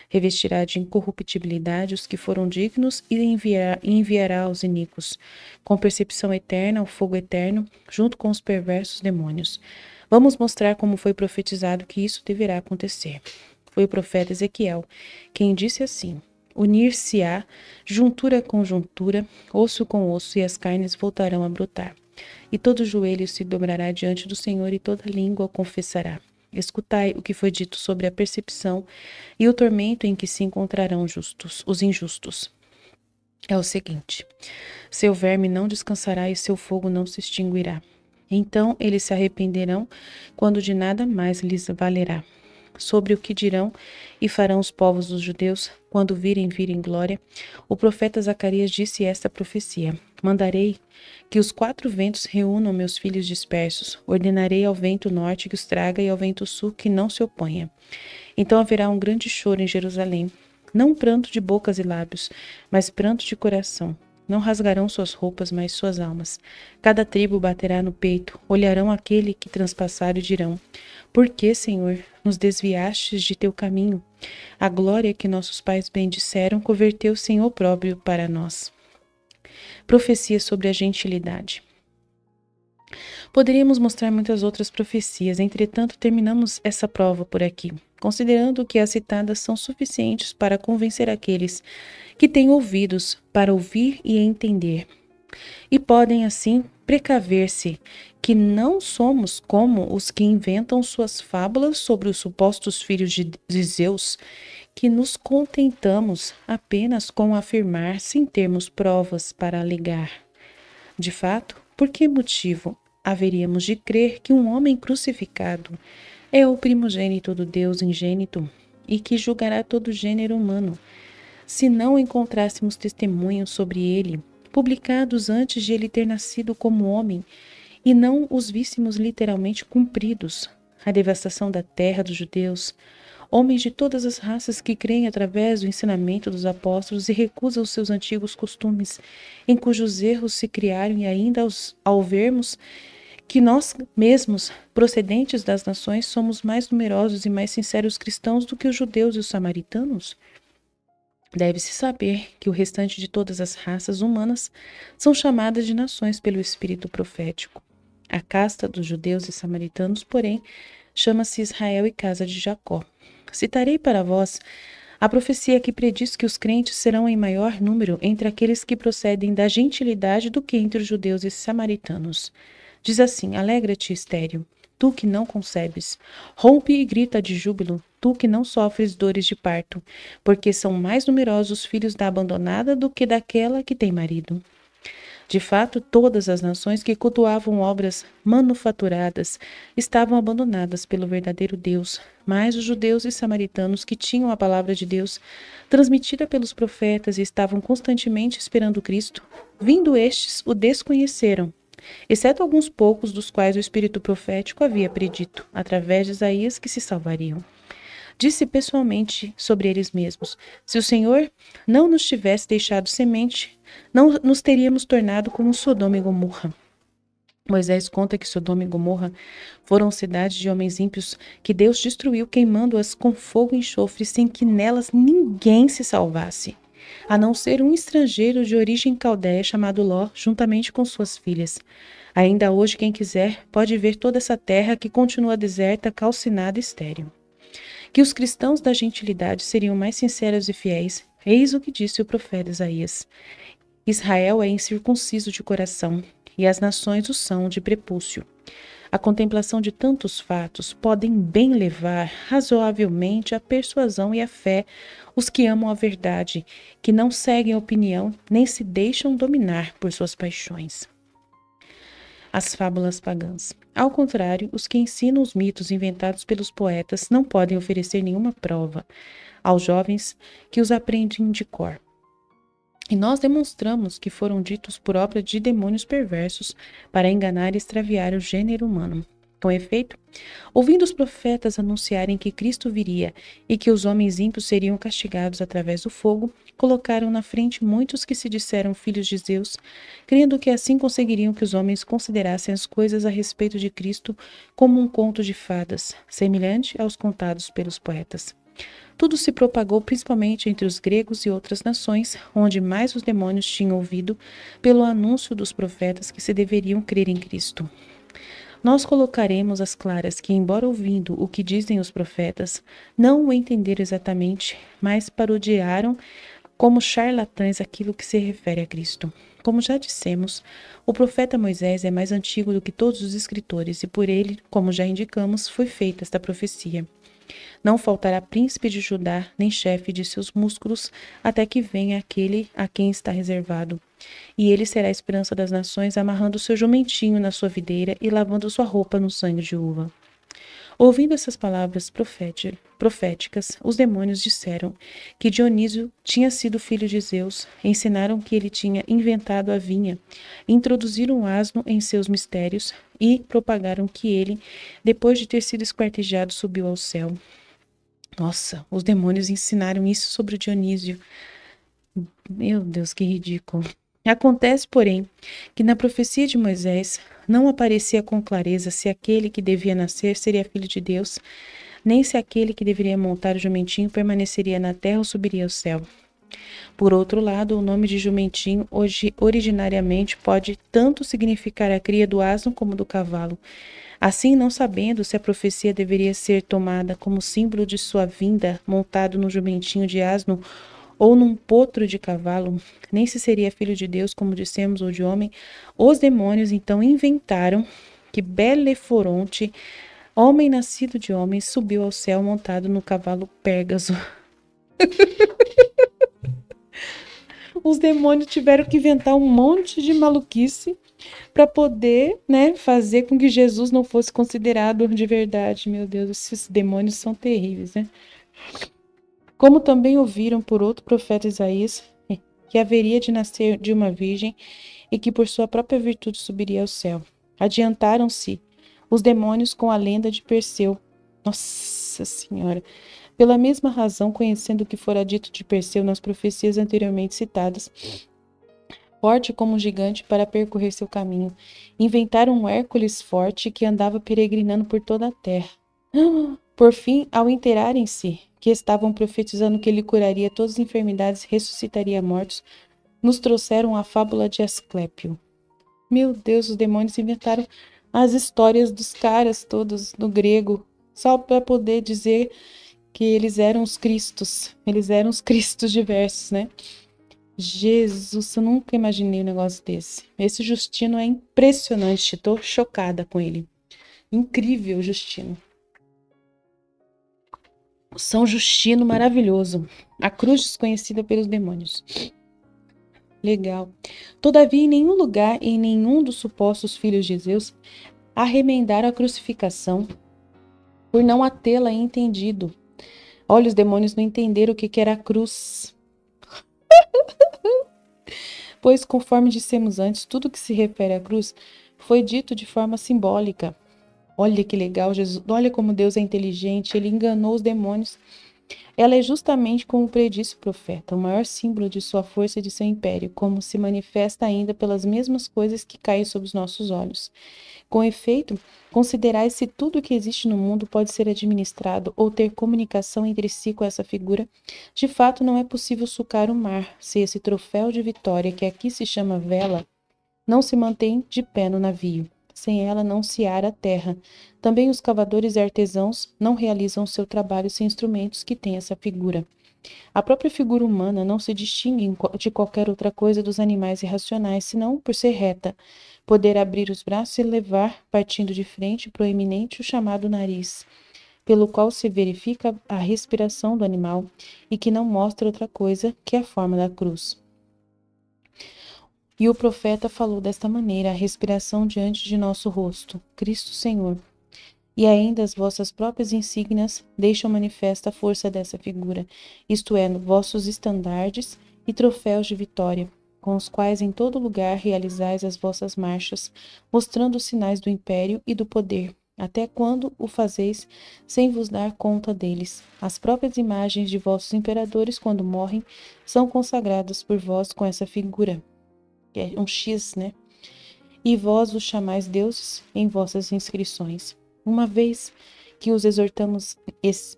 Revestirá de incorruptibilidade os que foram dignos e enviará aos iníquos, com percepção eterna, ao fogo eterno, junto com os perversos demônios. Vamos mostrar como foi profetizado que isso deverá acontecer. Foi o profeta Ezequiel quem disse assim: unir-se-á juntura com juntura, osso com osso, e as carnes voltarão a brotar. E todo joelho se dobrará diante do Senhor, e toda língua o confessará. Escutai o que foi dito sobre a percepção e o tormento em que se encontrarão os injustos. É o seguinte: seu verme não descansará e seu fogo não se extinguirá. Então eles se arrependerão quando de nada mais lhes valerá. Sobre o que dirão e farão os povos dos judeus quando virem glória, o profeta Zacarias disse esta profecia: mandarei que os quatro ventos reúnam meus filhos dispersos, ordenarei ao vento norte que os traga e ao vento sul que não se oponha. Então haverá um grande choro em Jerusalém, não pranto de bocas e lábios, mas pranto de coração. Não rasgarão suas roupas, mas suas almas. Cada tribo baterá no peito, olharão aquele que transpassaram e dirão: por que, Senhor, nos desviastes de teu caminho? A glória que nossos pais bendisseram converteu-se em opróbrio para nós. Profecia sobre a gentilidade. Poderíamos mostrar muitas outras profecias, entretanto, terminamos essa prova por aqui, considerando que as citadas são suficientes para convencer aqueles que têm ouvidos para ouvir e entender, e podem, assim, precaver-se que não somos como os que inventam suas fábulas sobre os supostos filhos de Zeus, que nos contentamos apenas com afirmar sem termos provas para alegar. De fato, por que motivo haveríamos de crer que um homem crucificado é o primogênito do Deus ingênito e que julgará todo o gênero humano, se não encontrássemos testemunhos sobre ele, publicados antes de ele ter nascido como homem, e não os víssemos literalmente cumpridos? A devastação da terra dos judeus, homens de todas as raças que creem através do ensinamento dos apóstolos e recusam os seus antigos costumes, em cujos erros se criaram, e ainda ao vermos que nós mesmos, procedentes das nações, somos mais numerosos e mais sinceros cristãos do que os judeus e os samaritanos? Deve-se saber que o restante de todas as raças humanas são chamadas de nações pelo espírito profético. A casta dos judeus e samaritanos, porém, chama-se Israel e casa de Jacó. Citarei para vós a profecia que prediz que os crentes serão em maior número entre aqueles que procedem da gentilidade do que entre os judeus e samaritanos. Diz assim: alegra-te, estéril, tu que não concebes. Rompe e grita de júbilo, tu que não sofres dores de parto, porque são mais numerosos os filhos da abandonada do que daquela que tem marido. De fato, todas as nações que cultuavam obras manufaturadas estavam abandonadas pelo verdadeiro Deus, mas os judeus e samaritanos que tinham a palavra de Deus transmitida pelos profetas e estavam constantemente esperando Cristo, vindo estes, o desconheceram, exceto alguns poucos dos quais o espírito profético havia predito, através de Isaías, que se salvariam. Disse pessoalmente sobre eles mesmos: se o Senhor não nos tivesse deixado semente, não nos teríamos tornado como Sodoma e Gomorra. Moisés conta que Sodoma e Gomorra foram cidades de homens ímpios que Deus destruiu, queimando-as com fogo e enxofre, sem que nelas ninguém se salvasse, a não ser um estrangeiro de origem caldeia chamado Ló, juntamente com suas filhas. Ainda hoje, quem quiser pode ver toda essa terra que continua deserta, calcinada e estéril. Que os cristãos da gentilidade seriam mais sinceros e fiéis, eis o que disse o profeta Isaías: Israel é incircunciso de coração, e as nações o são de prepúcio. A contemplação de tantos fatos podem bem levar razoavelmente à persuasão e à fé os que amam a verdade, que não seguem a opinião nem se deixam dominar por suas paixões. As fábulas pagãs. Ao contrário, os que ensinam os mitos inventados pelos poetas não podem oferecer nenhuma prova aos jovens que os aprendem de cor. E nós demonstramos que foram ditos por obra de demônios perversos para enganar e extraviar o gênero humano. Com efeito, ouvindo os profetas anunciarem que Cristo viria e que os homens ímpios seriam castigados através do fogo, colocaram na frente muitos que se disseram filhos de Zeus, crendo que assim conseguiriam que os homens considerassem as coisas a respeito de Cristo como um conto de fadas, semelhante aos contados pelos poetas. Tudo se propagou principalmente entre os gregos e outras nações, onde mais os demônios tinham ouvido pelo anúncio dos profetas que se deveriam crer em Cristo. Nós colocaremos às claras que, embora ouvindo o que dizem os profetas, não o entenderam exatamente, mas parodiaram como charlatães aquilo que se refere a Cristo. Como já dissemos, o profeta Moisés é mais antigo do que todos os escritores e por ele, como já indicamos, foi feita esta profecia. Não faltará príncipe de Judá, nem chefe de seus músculos, até que venha aquele a quem está reservado. E ele será a esperança das nações, amarrando seu jumentinho na sua videira e lavando sua roupa no sangue de uva. Ouvindo essas palavras proféticas, os demônios disseram que Dionísio tinha sido filho de Zeus, ensinaram que ele tinha inventado a vinha, introduziram o asno em seus mistérios e propagaram que ele, depois de ter sido esquartejado, subiu ao céu. Nossa, os demônios ensinaram isso sobre o Dionísio. Meu Deus, que ridículo. Acontece, porém, que na profecia de Moisés não aparecia com clareza se aquele que devia nascer seria filho de Deus, nem se aquele que deveria montar o jumentinho permaneceria na terra ou subiria ao céu. Por outro lado, o nome de jumentinho originariamente pode tanto significar a cria do asno como do cavalo. Assim, não sabendo se a profecia deveria ser tomada como símbolo de sua vinda montado no jumentinho de asno ou num potro de cavalo, nem se seria filho de Deus, como dissemos, ou de homem. Os demônios então inventaram que Beleforonte, homem nascido de homem, subiu ao céu montado no cavalo Pégaso. Os demônios tiveram que inventar um monte de maluquice para poder, né, fazer com que Jesus não fosse considerado de verdade. Meu Deus, esses demônios são terríveis, né? Como também ouviram por outro profeta Isaías, que haveria de nascer de uma virgem e que por sua própria virtude subiria ao céu. Adiantaram-se os demônios com a lenda de Perseu. Nossa Senhora! Pela mesma razão, conhecendo o que fora dito de Perseu nas profecias anteriormente citadas, forte como um gigante para percorrer seu caminho, inventaram um Hércules forte que andava peregrinando por toda a terra. Por fim, ao inteirarem-se que estavam profetizando que ele curaria todas as enfermidades e ressuscitaria mortos, nos trouxeram a fábula de Asclépio. Meu Deus, os demônios inventaram as histórias dos caras todos no grego, só para poder dizer que eles eram os cristos. Eles eram os cristos diversos, né? Jesus, eu nunca imaginei um negócio desse. Esse Justino é impressionante, estou chocada com ele. Incrível, Justino. O São Justino maravilhoso. A cruz desconhecida pelos demônios. Legal. Todavia, em nenhum lugar, em nenhum dos supostos filhos de Zeus, arremendaram a crucificação por não a tê-la entendido. Olha, os demônios não entenderam o que era a cruz. Pois, conforme dissemos antes, tudo que se refere à cruz foi dito de forma simbólica. Olha que legal, Jesus. Olha como Deus é inteligente, ele enganou os demônios. Ela é justamente como predisse o profeta, o maior símbolo de sua força e de seu império, como se manifesta ainda pelas mesmas coisas que caem sob os nossos olhos. Com efeito, considerai se tudo que existe no mundo pode ser administrado ou ter comunicação entre si com essa figura. De fato, não é possível sucar o mar, se esse troféu de vitória, que aqui se chama vela, não se mantém de pé no navio. Sem ela não se ara a terra. Também os cavadores e artesãos não realizam seu trabalho sem instrumentos que têm essa figura. A própria figura humana não se distingue de qualquer outra coisa dos animais irracionais, senão por ser reta, poder abrir os braços e levar, partindo de frente, proeminente o chamado nariz, pelo qual se verifica a respiração do animal e que não mostra outra coisa que a forma da cruz. E o profeta falou desta maneira, a respiração diante de nosso rosto, Cristo Senhor. E ainda as vossas próprias insígnias deixam manifesta a força dessa figura, isto é, vossos estandardes e troféus de vitória, com os quais em todo lugar realizais as vossas marchas, mostrando os sinais do império e do poder, até quando o fazeis sem vos dar conta deles. As próprias imagens de vossos imperadores, quando morrem, são consagradas por vós com essa figura, que é um X, né? E vós os chamais deuses em vossas inscrições. Uma vez que os exortamos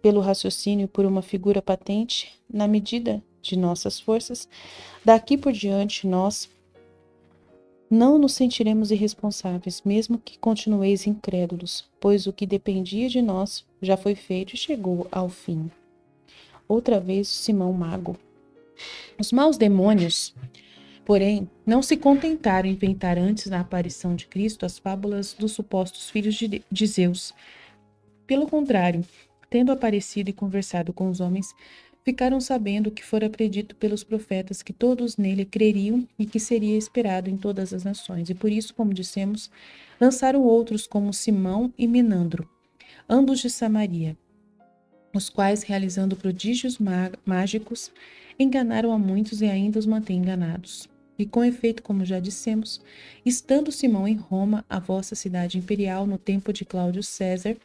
pelo raciocínio por uma figura patente, na medida de nossas forças, daqui por diante nós não nos sentiremos irresponsáveis, mesmo que continueis incrédulos, pois o que dependia de nós já foi feito e chegou ao fim. Outra vez Simão Mago. Os maus demônios, porém, não se contentaram em inventar antes da aparição de Cristo as fábulas dos supostos filhos de Zeus. Pelo contrário, tendo aparecido e conversado com os homens, ficaram sabendo que fora predito pelos profetas que todos nele creriam e que seria esperado em todas as nações. E por isso, como dissemos, lançaram outros como Simão e Menandro, ambos de Samaria, os quais, realizando prodígios mágicos, enganaram a muitos e ainda os mantêm enganados. E com efeito, como já dissemos, estando Simão em Roma, a vossa cidade imperial, no tempo de Cláudio César,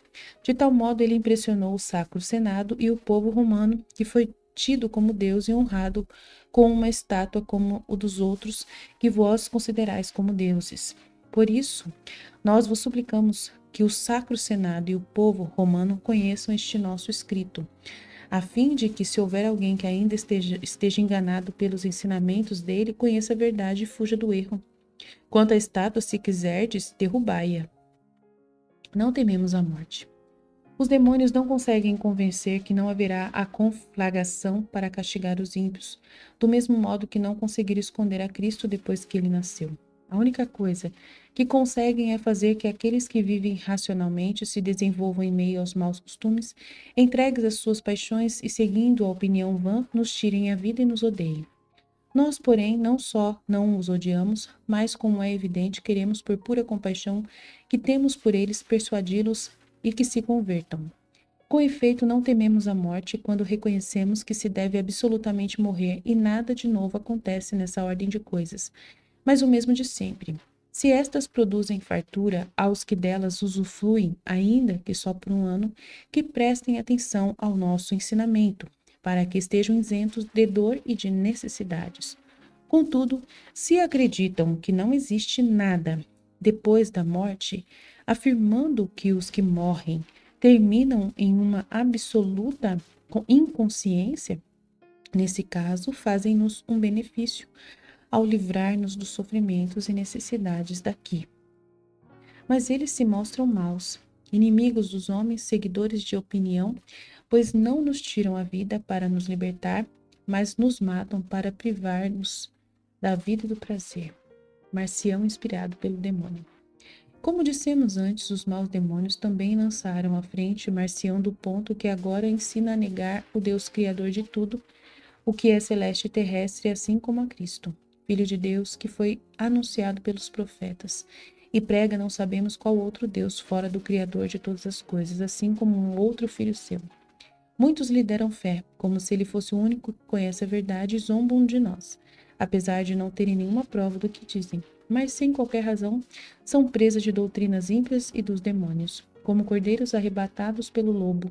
de tal modo ele impressionou o Sacro Senado e o povo romano, que foi tido como Deus e honrado com uma estátua como o dos outros que vós considerais como deuses. Por isso, nós vos suplicamos que o Sacro Senado e o povo romano conheçam este nosso escrito, a fim de que, se houver alguém que ainda esteja enganado pelos ensinamentos dele, conheça a verdade e fuja do erro. Quanto à estátua, se quiserdes, derrubai-a. Não tememos a morte. Os demônios não conseguem convencer que não haverá a conflagração para castigar os ímpios, do mesmo modo que não conseguiram esconder a Cristo depois que ele nasceu. A única coisa que conseguem é fazer que aqueles que vivem racionalmente se desenvolvam em meio aos maus costumes, entregues às suas paixões e seguindo a opinião vã, nos tirem a vida e nos odeiem. Nós, porém, não só não os odiamos, mas, como é evidente, queremos, por pura compaixão que temos por eles, persuadi-los e que se convertam. Com efeito, não tememos a morte quando reconhecemos que se deve absolutamente morrer e nada de novo acontece nessa ordem de coisas, mas o mesmo de sempre. Se estas produzem fartura aos que delas usufruem, ainda que só por um ano, que prestem atenção ao nosso ensinamento, para que estejam isentos de dor e de necessidades. Contudo, se acreditam que não existe nada depois da morte, afirmando que os que morrem terminam em uma absoluta inconsciência, nesse caso, fazem-nos um benefício ao livrar-nos dos sofrimentos e necessidades daqui. Mas eles se mostram maus, inimigos dos homens, seguidores de opinião, pois não nos tiram a vida para nos libertar, mas nos matam para privar-nos da vida e do prazer. Marcião inspirado pelo demônio. Como dissemos antes, os maus demônios também lançaram à frente Marcião do ponto que agora ensina a negar o Deus Criador de tudo, o que é celeste e terrestre, assim como a Cristo, Filho de Deus, que foi anunciado pelos profetas, e prega não sabemos qual outro Deus fora do Criador de todas as coisas, assim como um outro filho seu. Muitos lhe deram fé, como se ele fosse o único que conhece a verdade e zombam de nós, apesar de não terem nenhuma prova do que dizem, mas sem qualquer razão são presas de doutrinas ímpias e dos demônios, como cordeiros arrebatados pelo lobo.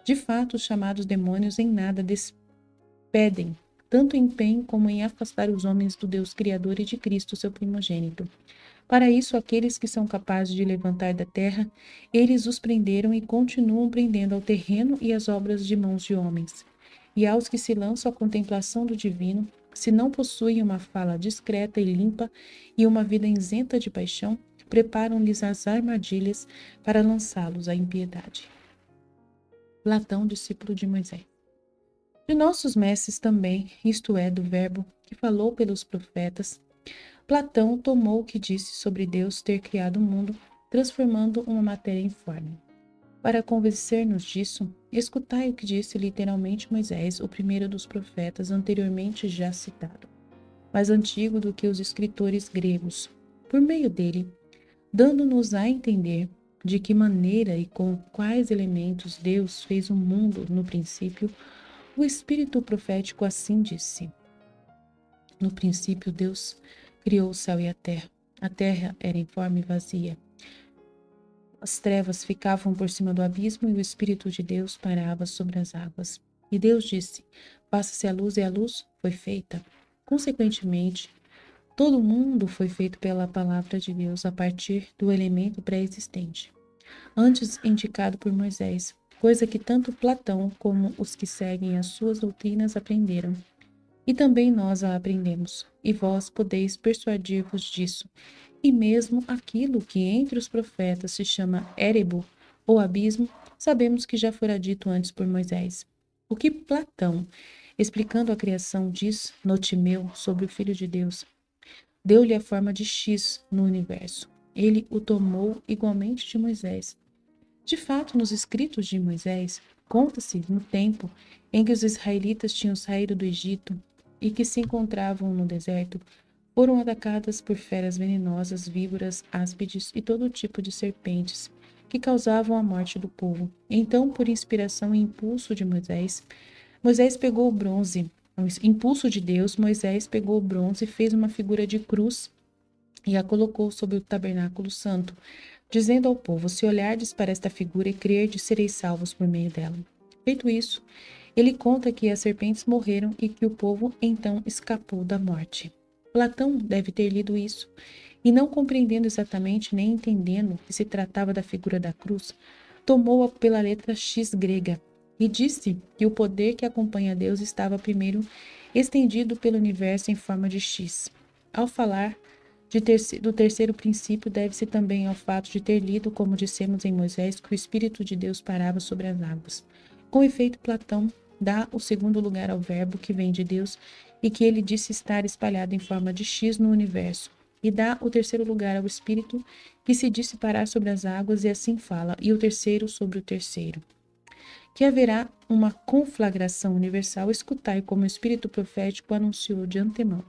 De fato, os chamados demônios em nada despedem, tanto empenho como em afastar os homens do Deus Criador e de Cristo, seu primogênito. Para isso, aqueles que são capazes de levantar da terra, eles os prenderam e continuam prendendo ao terreno e às obras de mãos de homens. E aos que se lançam à contemplação do divino, se não possuem uma fala discreta e limpa e uma vida isenta de paixão, preparam-lhes as armadilhas para lançá-los à impiedade. Platão, discípulo de Moisés. De nossos mestres também, isto é, do Verbo que falou pelos profetas, Platão tomou o que disse sobre Deus ter criado o mundo, transformando uma matéria informe. Para convencer-nos disso, escutai o que disse literalmente Moisés, o primeiro dos profetas anteriormente já citado, mais antigo do que os escritores gregos, por meio dele, dando-nos a entender de que maneira e com quais elementos Deus fez o mundo no princípio, o espírito profético assim disse. No princípio, Deus criou o céu e a terra. A terra era informe e vazia. As trevas ficavam por cima do abismo e o Espírito de Deus pairava sobre as águas. E Deus disse, faça-se a luz, e a luz foi feita. Consequentemente, todo o mundo foi feito pela palavra de Deus a partir do elemento pré-existente, antes indicado por Moisés, coisa que tanto Platão como os que seguem as suas doutrinas aprenderam. E também nós a aprendemos, e vós podeis persuadir-vos disso. E mesmo aquilo que entre os profetas se chama érebo, ou abismo, sabemos que já fora dito antes por Moisés. O que Platão, explicando a criação, diz no Timeu sobre o Filho de Deus, deu-lhe a forma de X no universo. Ele o tomou igualmente de Moisés. De fato, nos escritos de Moisés, conta-se no tempo em que os israelitas tinham saído do Egito e que se encontravam no deserto, foram atacadas por feras venenosas, víboras, áspides e todo tipo de serpentes, que causavam a morte do povo. Então, por inspiração e impulso de Moisés, Moisés pegou o bronze. Impulso de Deus, Moisés pegou o bronze e fez uma figura de cruz e a colocou sobre o tabernáculo santo, dizendo ao povo, se olhardes para esta figura e crerdes, sereis salvos por meio dela. Feito isso, ele conta que as serpentes morreram e que o povo então escapou da morte. Platão deve ter lido isso e, não compreendendo exatamente nem entendendo que se tratava da figura da cruz, tomou-a pela letra X grega e disse que o poder que acompanha Deus estava primeiro estendido pelo universo em forma de X. Ao falar Do terceiro princípio deve-se também ao fato de ter lido, como dissemos em Moisés, que o Espírito de Deus parava sobre as águas. Com efeito, Platão dá o segundo lugar ao verbo que vem de Deus e que ele disse estar espalhado em forma de X no universo. E dá o terceiro lugar ao Espírito que se disse parar sobre as águas e assim fala, e o terceiro sobre o terceiro. Que haverá uma conflagração universal, escutai como o Espírito profético anunciou de antemão.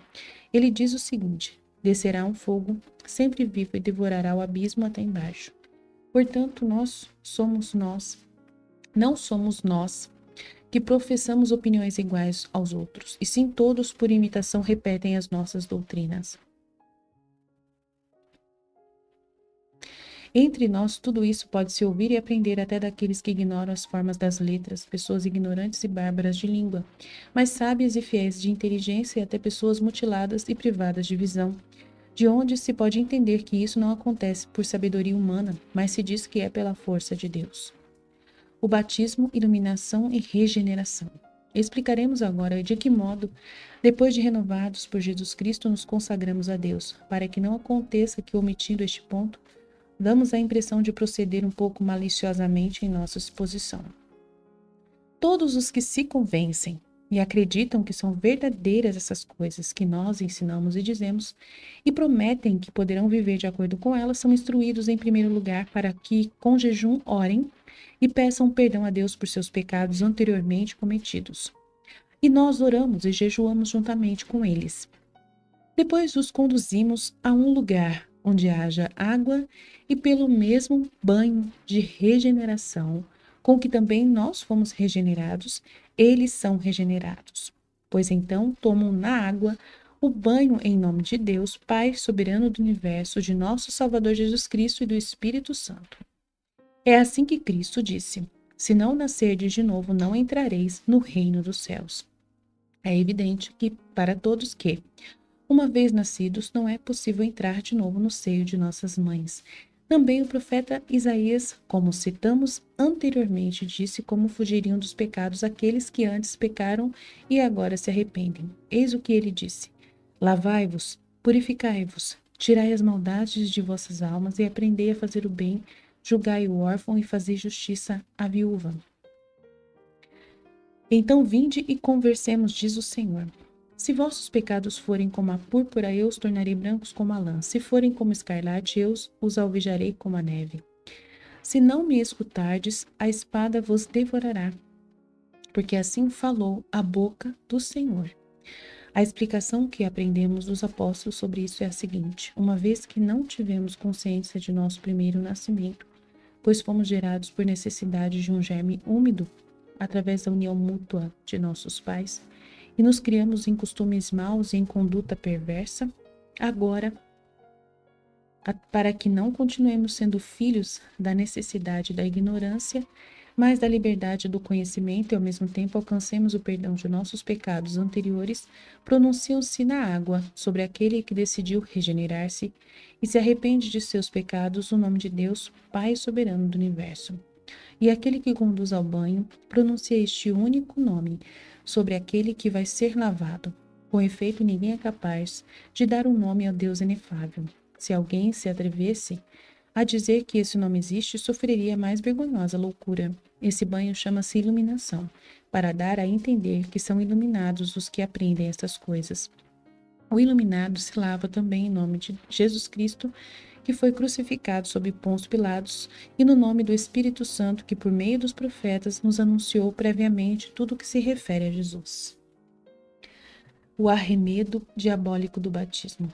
Ele diz o seguinte: descerá um fogo sempre vivo e devorará o abismo até embaixo. Portanto, não somos nós que professamos opiniões iguais aos outros, e sim todos por imitação repetem as nossas doutrinas. Entre nós, tudo isso pode-se ouvir e aprender até daqueles que ignoram as formas das letras, pessoas ignorantes e bárbaras de língua, mas sábias e fiéis de inteligência e até pessoas mutiladas e privadas de visão, de onde se pode entender que isso não acontece por sabedoria humana, mas se diz que é pela força de Deus. O batismo, iluminação e regeneração. Explicaremos agora de que modo, depois de renovados por Jesus Cristo, nos consagramos a Deus, para que não aconteça que, omitindo este ponto, damos a impressão de proceder um pouco maliciosamente em nossa exposição. Todos os que se convencem e acreditam que são verdadeiras essas coisas que nós ensinamos e dizemos, e prometem que poderão viver de acordo com elas, são instruídos em primeiro lugar para que, com jejum, orem e peçam perdão a Deus por seus pecados anteriormente cometidos. E nós oramos e jejuamos juntamente com eles. Depois os conduzimos a um lugar onde haja água e pelo mesmo banho de regeneração, com que também nós fomos regenerados, eles são regenerados. Pois então tomam na água o banho em nome de Deus, Pai soberano do universo, de nosso Salvador Jesus Cristo e do Espírito Santo. É assim que Cristo disse: se não nascerdes de novo, não entrareis no reino dos céus. É evidente que, para todos que, uma vez nascidos, não é possível entrar de novo no seio de nossas mães. Também o profeta Isaías, como citamos anteriormente, disse como fugiriam dos pecados aqueles que antes pecaram e agora se arrependem. Eis o que ele disse: lavai-vos, purificai-vos, tirai as maldades de vossas almas e aprendei a fazer o bem, julgai o órfão e fazei justiça à viúva. Então vinde e conversemos, diz o Senhor. Se vossos pecados forem como a púrpura, eu os tornarei brancos como a lã. Se forem como escarlate, eu os alvejarei como a neve. Se não me escutardes, a espada vos devorará, porque assim falou a boca do Senhor. A explicação que aprendemos dos apóstolos sobre isso é a seguinte: uma vez que não tivemos consciência de nosso primeiro nascimento, pois fomos gerados por necessidade de um germe úmido, através da união mútua de nossos pais, e nos criamos em costumes maus e em conduta perversa, agora, para que não continuemos sendo filhos da necessidade da ignorância, mas da liberdade do conhecimento e ao mesmo tempo alcancemos o perdão de nossos pecados anteriores, pronunciam-se na água sobre aquele que decidiu regenerar-se e se arrepende de seus pecados o nome de Deus, Pai soberano do universo. E aquele que conduz ao banho pronuncia este único nome sobre aquele que vai ser lavado. Com efeito, ninguém é capaz de dar um nome ao Deus inefável. Se alguém se atrevesse a dizer que esse nome existe, sofreria a mais vergonhosa loucura. Esse banho chama-se iluminação, para dar a entender que são iluminados os que aprendem estas coisas. O iluminado se lava também em nome de Jesus Cristo, que foi crucificado sob Pôncio Pilatos, e no nome do Espírito Santo, que por meio dos profetas nos anunciou previamente tudo o que se refere a Jesus. O arremedo diabólico do batismo.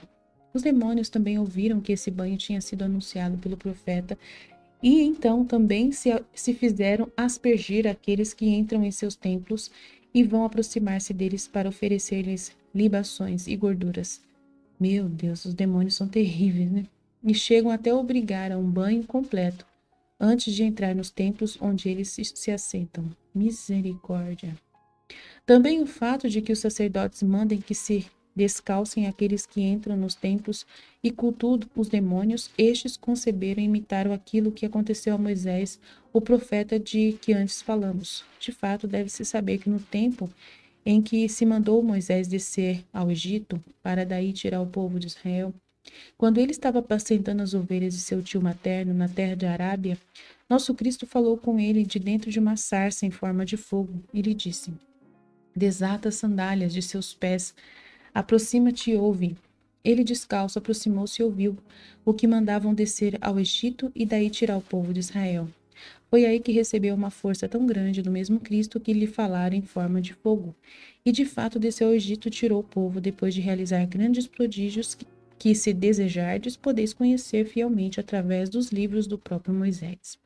Os demônios também ouviram que esse banho tinha sido anunciado pelo profeta, e então também se fizeram aspergir aqueles que entram em seus templos e vão aproximar-se deles para oferecer-lhes libações e gorduras. Meu Deus, os demônios são terríveis, né? E chegam até a obrigar a um banho completo antes de entrar nos templos onde eles se assentam. Misericórdia! Também o fato de que os sacerdotes mandem que se descalcem aqueles que entram nos templos e cultuam os demônios, estes conceberam e imitaram aquilo que aconteceu a Moisés, o profeta de que antes falamos. De fato, deve-se saber que no tempo em que se mandou Moisés descer ao Egito, para daí tirar o povo de Israel, Quando ele estava apacentando as ovelhas de seu tio materno na terra de Arábia, nosso Cristo falou com ele de dentro de uma sarça em forma de fogo e lhe disse: Desata as sandálias de seus pés, aproxima-te e ouve. Ele descalço aproximou-se e ouviu o que mandavam descer ao Egito e daí tirar o povo de Israel. Foi aí que recebeu uma força tão grande do mesmo Cristo que lhe falaram em forma de fogo. E de fato desceu ao Egito e tirou o povo, depois de realizar grandes prodígios que, se desejardes, podeis conhecer fielmente através dos livros do próprio Moisés.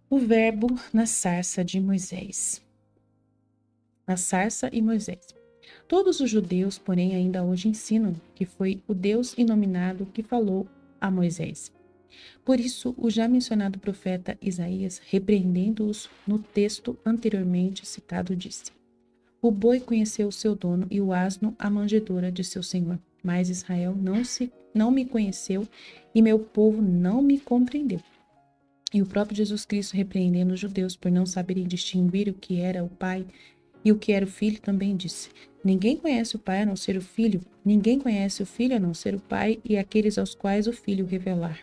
O verbo na sarça de Moisés. Na sarça e Moisés. Todos os judeus, porém, ainda hoje ensinam que foi o Deus inominado que falou a Moisés. Por isso, o já mencionado profeta Isaías, repreendendo-os no texto anteriormente citado, disse: O boi conheceu o seu dono e o asno a manjedoura de seu senhor. Mas Israel não me conheceu e meu povo não me compreendeu. E o próprio Jesus Cristo, repreendendo os judeus por não saberem distinguir o que era o pai e o que era o filho, também disse: Ninguém conhece o pai a não ser o filho, ninguém conhece o filho a não ser o pai e aqueles aos quais o filho revelar.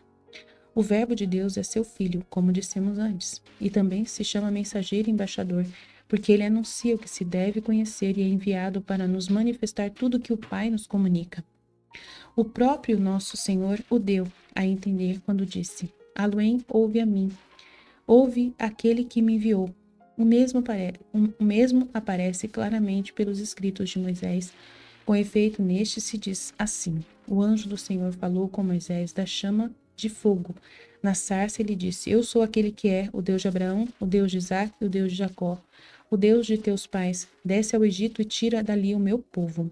O verbo de Deus é seu filho, como dissemos antes, e também se chama mensageiro e embaixador, porque ele anuncia o que se deve conhecer e é enviado para nos manifestar tudo o que o Pai nos comunica. O próprio nosso Senhor o deu a entender quando disse: Aloém, ouve a mim, ouve aquele que me enviou. O mesmo aparece claramente pelos escritos de Moisés. Com efeito, neste se diz assim: O anjo do Senhor falou com Moisés da chama de fogo. Na sarça ele disse: Eu sou aquele que é o Deus de Abraão, o Deus de Isaque e o Deus de Jacó, o Deus de teus pais. Desce ao Egito e tira dali o meu povo.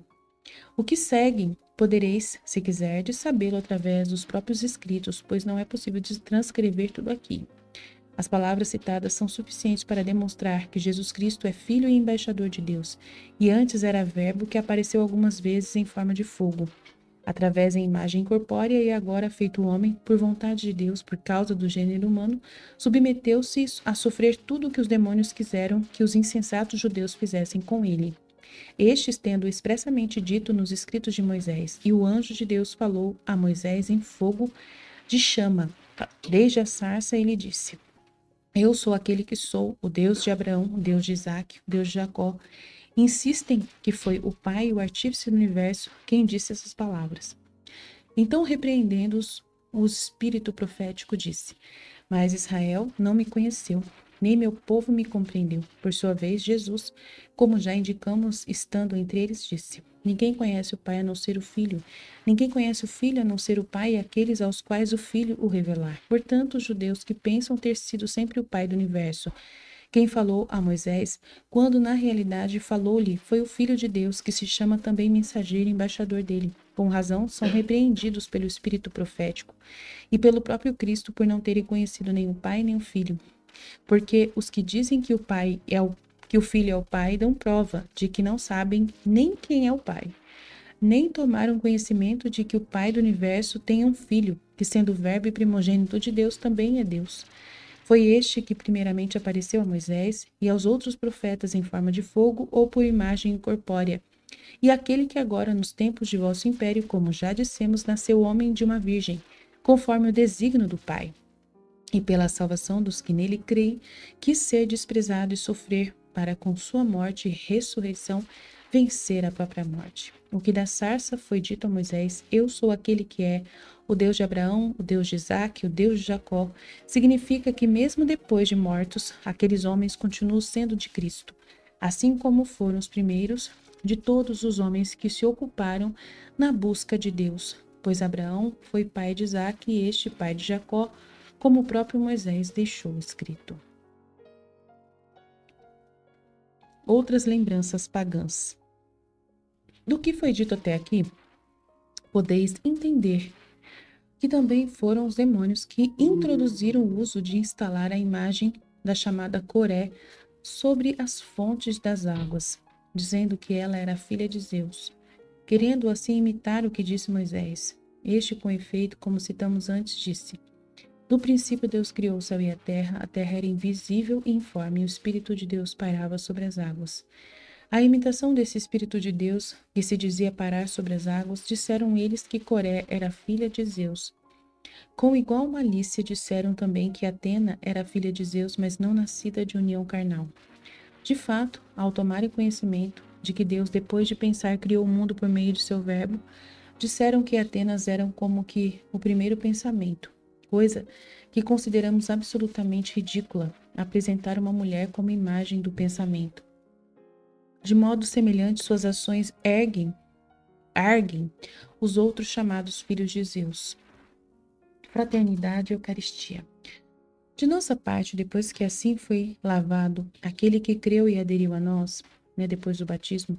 O que segue, podereis, se quiserdes, sabê-lo através dos próprios escritos, pois não é possível transcrever tudo aqui. As palavras citadas são suficientes para demonstrar que Jesus Cristo é Filho e embaixador de Deus, e antes era Verbo que apareceu algumas vezes em forma de fogo, através em imagem corpórea e agora feito homem, por vontade de Deus, por causa do gênero humano, submeteu-se a sofrer tudo o que os demônios quiseram que os insensatos judeus fizessem com ele. Estes tendo expressamente dito nos escritos de Moisés, e o anjo de Deus falou a Moisés em fogo de chama. Desde a sarça ele disse: Eu sou aquele que sou, o Deus de Abraão, o Deus de Isaque, o Deus de Jacó. Insistem que foi o Pai, o artífice do universo, quem disse essas palavras. Então, repreendendo-os, o espírito profético disse: Mas Israel não me conheceu, nem meu povo me compreendeu. Por sua vez, Jesus, como já indicamos, estando entre eles, disse: Ninguém conhece o Pai a não ser o Filho. Ninguém conhece o Filho a não ser o Pai e aqueles aos quais o Filho o revelar. Portanto, os judeus que pensam ter sido sempre o Pai do universo, quem falou a Moisés, quando na realidade falou-lhe, foi o Filho de Deus, que se chama também mensageiro e embaixador dele. Com razão, são repreendidos pelo Espírito profético e pelo próprio Cristo por não terem conhecido nem o Pai nem o Filho. Porque os que dizem que o Filho é o Pai dão prova de que não sabem nem quem é o Pai, nem tomaram conhecimento de que o Pai do universo tem um Filho, que sendo o Verbo e primogênito de Deus também é Deus. Foi este que primeiramente apareceu a Moisés e aos outros profetas em forma de fogo ou por imagem incorpórea. E aquele que agora, nos tempos de vosso império, como já dissemos, nasceu homem de uma virgem, conforme o desígnio do Pai. E pela salvação dos que nele creem, quis ser desprezado e sofrer, para com sua morte e ressurreição vencer a própria morte. O que da sarça foi dito a Moisés: Eu sou aquele que é o Deus de Abraão, o Deus de Isaque, o Deus de Jacó, significa que mesmo depois de mortos, aqueles homens continuam sendo de Cristo, assim como foram os primeiros de todos os homens que se ocuparam na busca de Deus, pois Abraão foi pai de Isaque e este pai de Jacó, como o próprio Moisés deixou escrito. Outras lembranças pagãs. Do que foi dito até aqui, podeis entender que também foram os demônios que introduziram o uso de instalar a imagem da chamada Coré sobre as fontes das águas, dizendo que ela era filha de Zeus, querendo assim imitar o que disse Moisés. Este, com efeito, como citamos antes, disse: No princípio Deus criou o céu e a terra era invisível e informe, e o Espírito de Deus pairava sobre as águas. À imitação desse Espírito de Deus, que se dizia parar sobre as águas, disseram eles que Coré era filha de Zeus. Com igual malícia disseram também que Atena era filha de Zeus, mas não nascida de união carnal. De fato, ao tomarem conhecimento de que Deus, depois de pensar, criou o mundo por meio de seu verbo, disseram que Atenas eram como que o primeiro pensamento, coisa que consideramos absolutamente ridícula, apresentar uma mulher como imagem do pensamento. De modo semelhante, suas ações arguem os outros chamados filhos de Zeus. Fraternidade e Eucaristia. De nossa parte, depois que assim foi lavado aquele que creu e aderiu a nós, depois do batismo,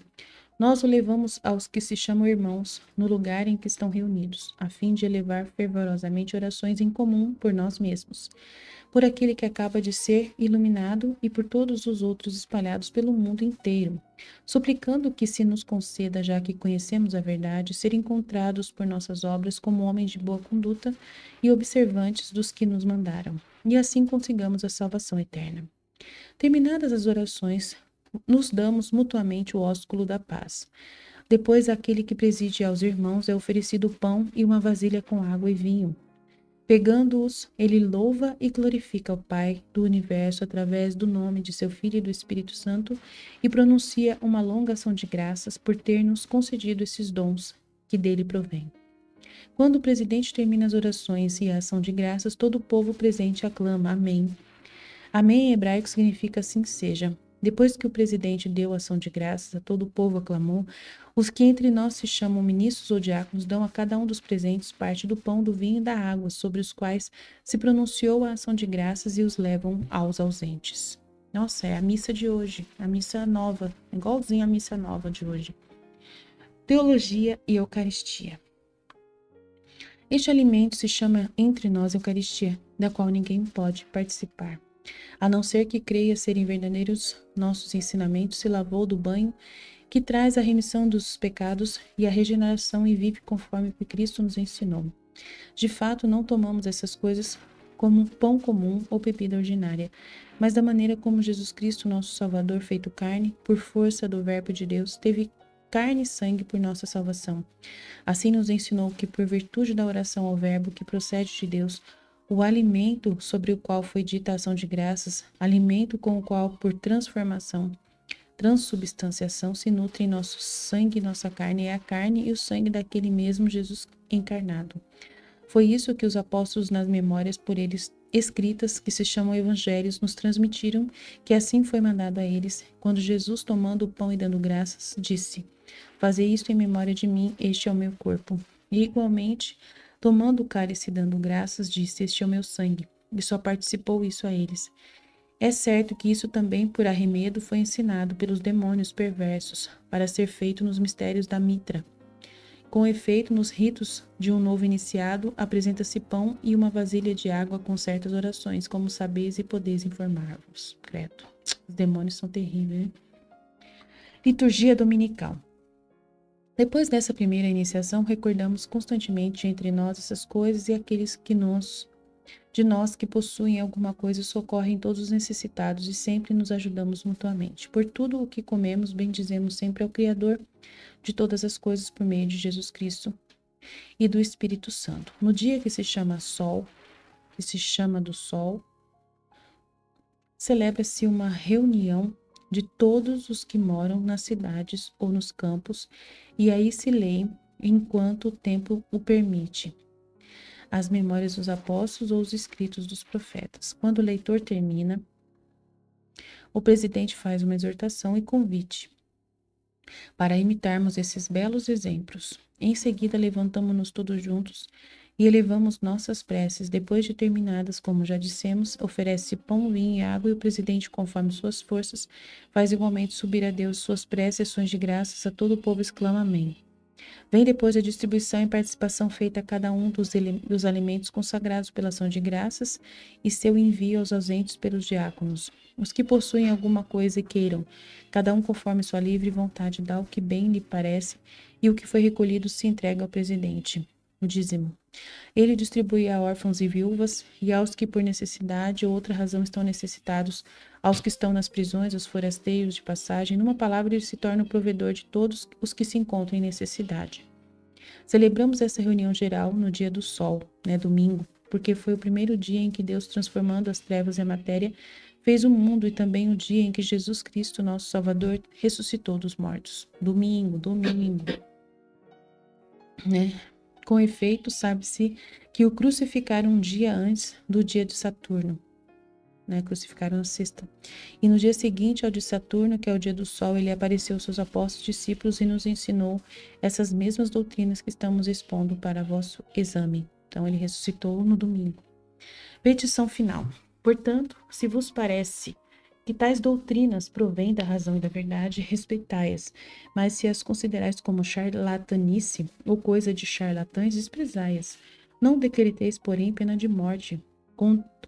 nós o levamos aos que se chamam irmãos, no lugar em que estão reunidos, a fim de elevar fervorosamente orações em comum por nós mesmos, por aquele que acaba de ser iluminado e por todos os outros espalhados pelo mundo inteiro, suplicando que se nos conceda, já que conhecemos a verdade, ser encontrados por nossas obras como homens de boa conduta e observantes dos que nos mandaram, e assim consigamos a salvação eterna. Terminadas as orações, nos damos mutuamente o ósculo da paz. Depois, aquele que preside aos irmãos é oferecido pão e uma vasilha com água e vinho. Pegando-os, ele louva e glorifica o Pai do universo através do nome de seu Filho e do Espírito Santo e pronuncia uma longa ação de graças por ter nos concedido esses dons que dele provêm. Quando o presidente termina as orações e a ação de graças, todo o povo presente aclama Amém. Amém em hebraico significa assim seja. Depois que o presidente deu ação de graças, a todo o povo aclamou, os que entre nós se chamam ministros ou diáconos dão a cada um dos presentes parte do pão, do vinho e da água, sobre os quais se pronunciou a ação de graças e os levam aos ausentes. Nossa, é a missa de hoje, a missa nova, igualzinho a missa nova de hoje. Teologia e Eucaristia. Este alimento se chama entre nós Eucaristia, da qual ninguém pode participar. A não ser que creia serem verdadeiros nossos ensinamentos, se lavou do banho que traz a remissão dos pecados e a regeneração e vive conforme que Cristo nos ensinou. De fato, não tomamos essas coisas como um pão comum ou bebida ordinária, mas da maneira como Jesus Cristo, nosso Salvador, feito carne, por força do Verbo de Deus, teve carne e sangue por nossa salvação. Assim nos ensinou que, por virtude da oração ao Verbo que procede de Deus, o alimento sobre o qual foi dita a ação de graças, alimento com o qual, por transubstanciação, se nutre nosso sangue e nossa carne, é a carne e o sangue daquele mesmo Jesus encarnado. Foi isso que os apóstolos, nas memórias por eles escritas, que se chamam evangelhos, nos transmitiram, que assim foi mandado a eles, quando Jesus, tomando o pão e dando graças, disse: Fazei isto em memória de mim, este é o meu corpo. E igualmente, tomando o cálice e dando graças, disse: Este é o meu sangue. E só participou isso a eles. É certo que isso também, por arremedo, foi ensinado pelos demônios perversos, para ser feito nos mistérios da mitra. Com efeito, nos ritos de um novo iniciado, apresenta-se pão e uma vasilha de água com certas orações, como sabeis e podeis informar-vos. Credo. Os demônios são terríveis, né? Liturgia dominical. Depois dessa primeira iniciação, recordamos constantemente entre nós essas coisas e aqueles de nós que possuem alguma coisa socorrem todos os necessitados e sempre nos ajudamos mutuamente. Por tudo o que comemos, bendizemos sempre ao Criador de todas as coisas por meio de Jesus Cristo e do Espírito Santo. No dia que se chama do Sol, celebra-se uma reunião de todos os que moram nas cidades ou nos campos, e aí se lê, enquanto o tempo o permite, as memórias dos apóstolos ou os escritos dos profetas. Quando o leitor termina, o presidente faz uma exortação e convite para imitarmos esses belos exemplos. Em seguida, levantamo-nos todos juntos e elevamos nossas preces. Depois de terminadas, como já dissemos, oferece pão, vinho e água, e o presidente, conforme suas forças, faz igualmente subir a Deus suas preces e ações de graças. A todo o povo exclama Amém. Vem depois a distribuição e participação feita a cada um dos alimentos consagrados pela ação de graças e seu envio aos ausentes pelos diáconos. Os que possuem alguma coisa e queiram, cada um conforme sua livre vontade, dá o que bem lhe parece, e o que foi recolhido se entrega ao presidente. o dízimo. Ele distribui a órfãos e viúvas, e aos que por necessidade ou outra razão estão necessitados, aos que estão nas prisões, aos forasteiros de passagem. Numa palavra, ele se torna o provedor de todos os que se encontram em necessidade. Celebramos essa reunião geral no dia do sol, domingo, porque foi o primeiro dia em que Deus, transformando as trevas em matéria, fez o mundo, e também o dia em que Jesus Cristo, nosso Salvador, ressuscitou dos mortos. Domingo, né? Com efeito, sabe-se que o crucificaram um dia antes do dia de Saturno, né? Crucificaram na sexta. E no dia seguinte ao de Saturno, que é o dia do sol, ele apareceu aos seus apóstolos discípulos e nos ensinou essas mesmas doutrinas que estamos expondo para vosso exame. Então, ele ressuscitou no domingo. Petição final. Portanto, se vos parece que tais doutrinas provêm da razão e da verdade, respeitai-as, mas se as considerais como charlatanice ou coisa de charlatães, desprezai-as. Não decreteis, porém, pena de morte,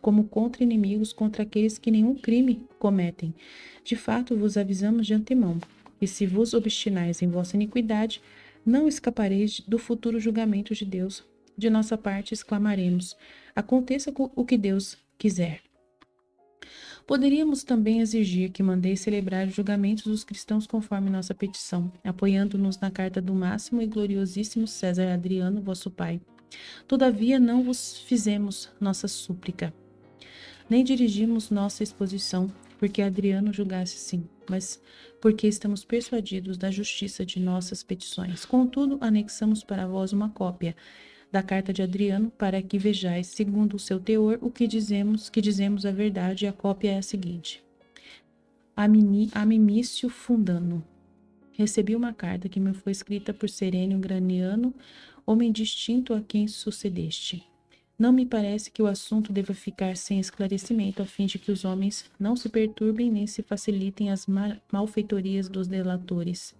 como contra inimigos, contra aqueles que nenhum crime cometem. De fato, vos avisamos de antemão, e se vos obstinais em vossa iniquidade, não escapareis do futuro julgamento de Deus. De nossa parte, exclamaremos: aconteça o que Deus quiser. Poderíamos também exigir que mandeis celebrar os julgamentos dos cristãos conforme nossa petição, apoiando-nos na carta do máximo e gloriosíssimo César Adriano, vosso pai. Todavia não vos fizemos nossa súplica, nem dirigimos nossa exposição, porque Adriano julgasse sim, mas porque estamos persuadidos da justiça de nossas petições. Contudo, anexamos para vós uma cópia da carta de Adriano, para que vejais, segundo o seu teor, o que dizemos a verdade, e a cópia é a seguinte. Amimício Fundano. Recebi uma carta que me foi escrita por Serênio Graniano, homem distinto a quem sucedeste. Não me parece que o assunto deva ficar sem esclarecimento, a fim de que os homens não se perturbem nem se facilitem as malfeitorias dos delatores.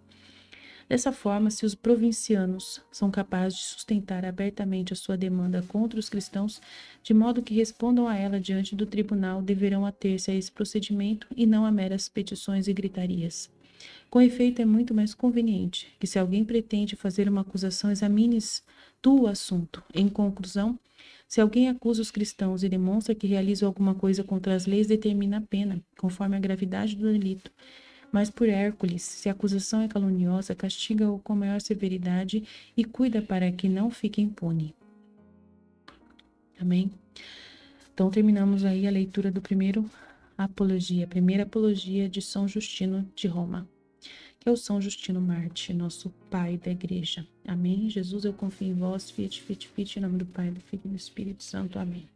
Dessa forma, se os provincianos são capazes de sustentar abertamente a sua demanda contra os cristãos, de modo que respondam a ela diante do tribunal, deverão ater-se a esse procedimento e não a meras petições e gritarias. Com efeito, é muito mais conveniente que, se alguém pretende fazer uma acusação, examines tu o assunto. Em conclusão, se alguém acusa os cristãos e demonstra que realizam alguma coisa contra as leis, determina a pena, conforme a gravidade do delito. Mas por Hércules, se a acusação é caluniosa, castiga-o com maior severidade e cuida para que não fique impune. Amém? Então, terminamos aí a leitura do primeira apologia de São Justino de Roma, que é o São Justino Marte, nosso pai da igreja. Amém? Jesus, eu confio em vós, fiat, fiat, fiat, em nome do Pai, do Filho e do Espírito Santo. Amém.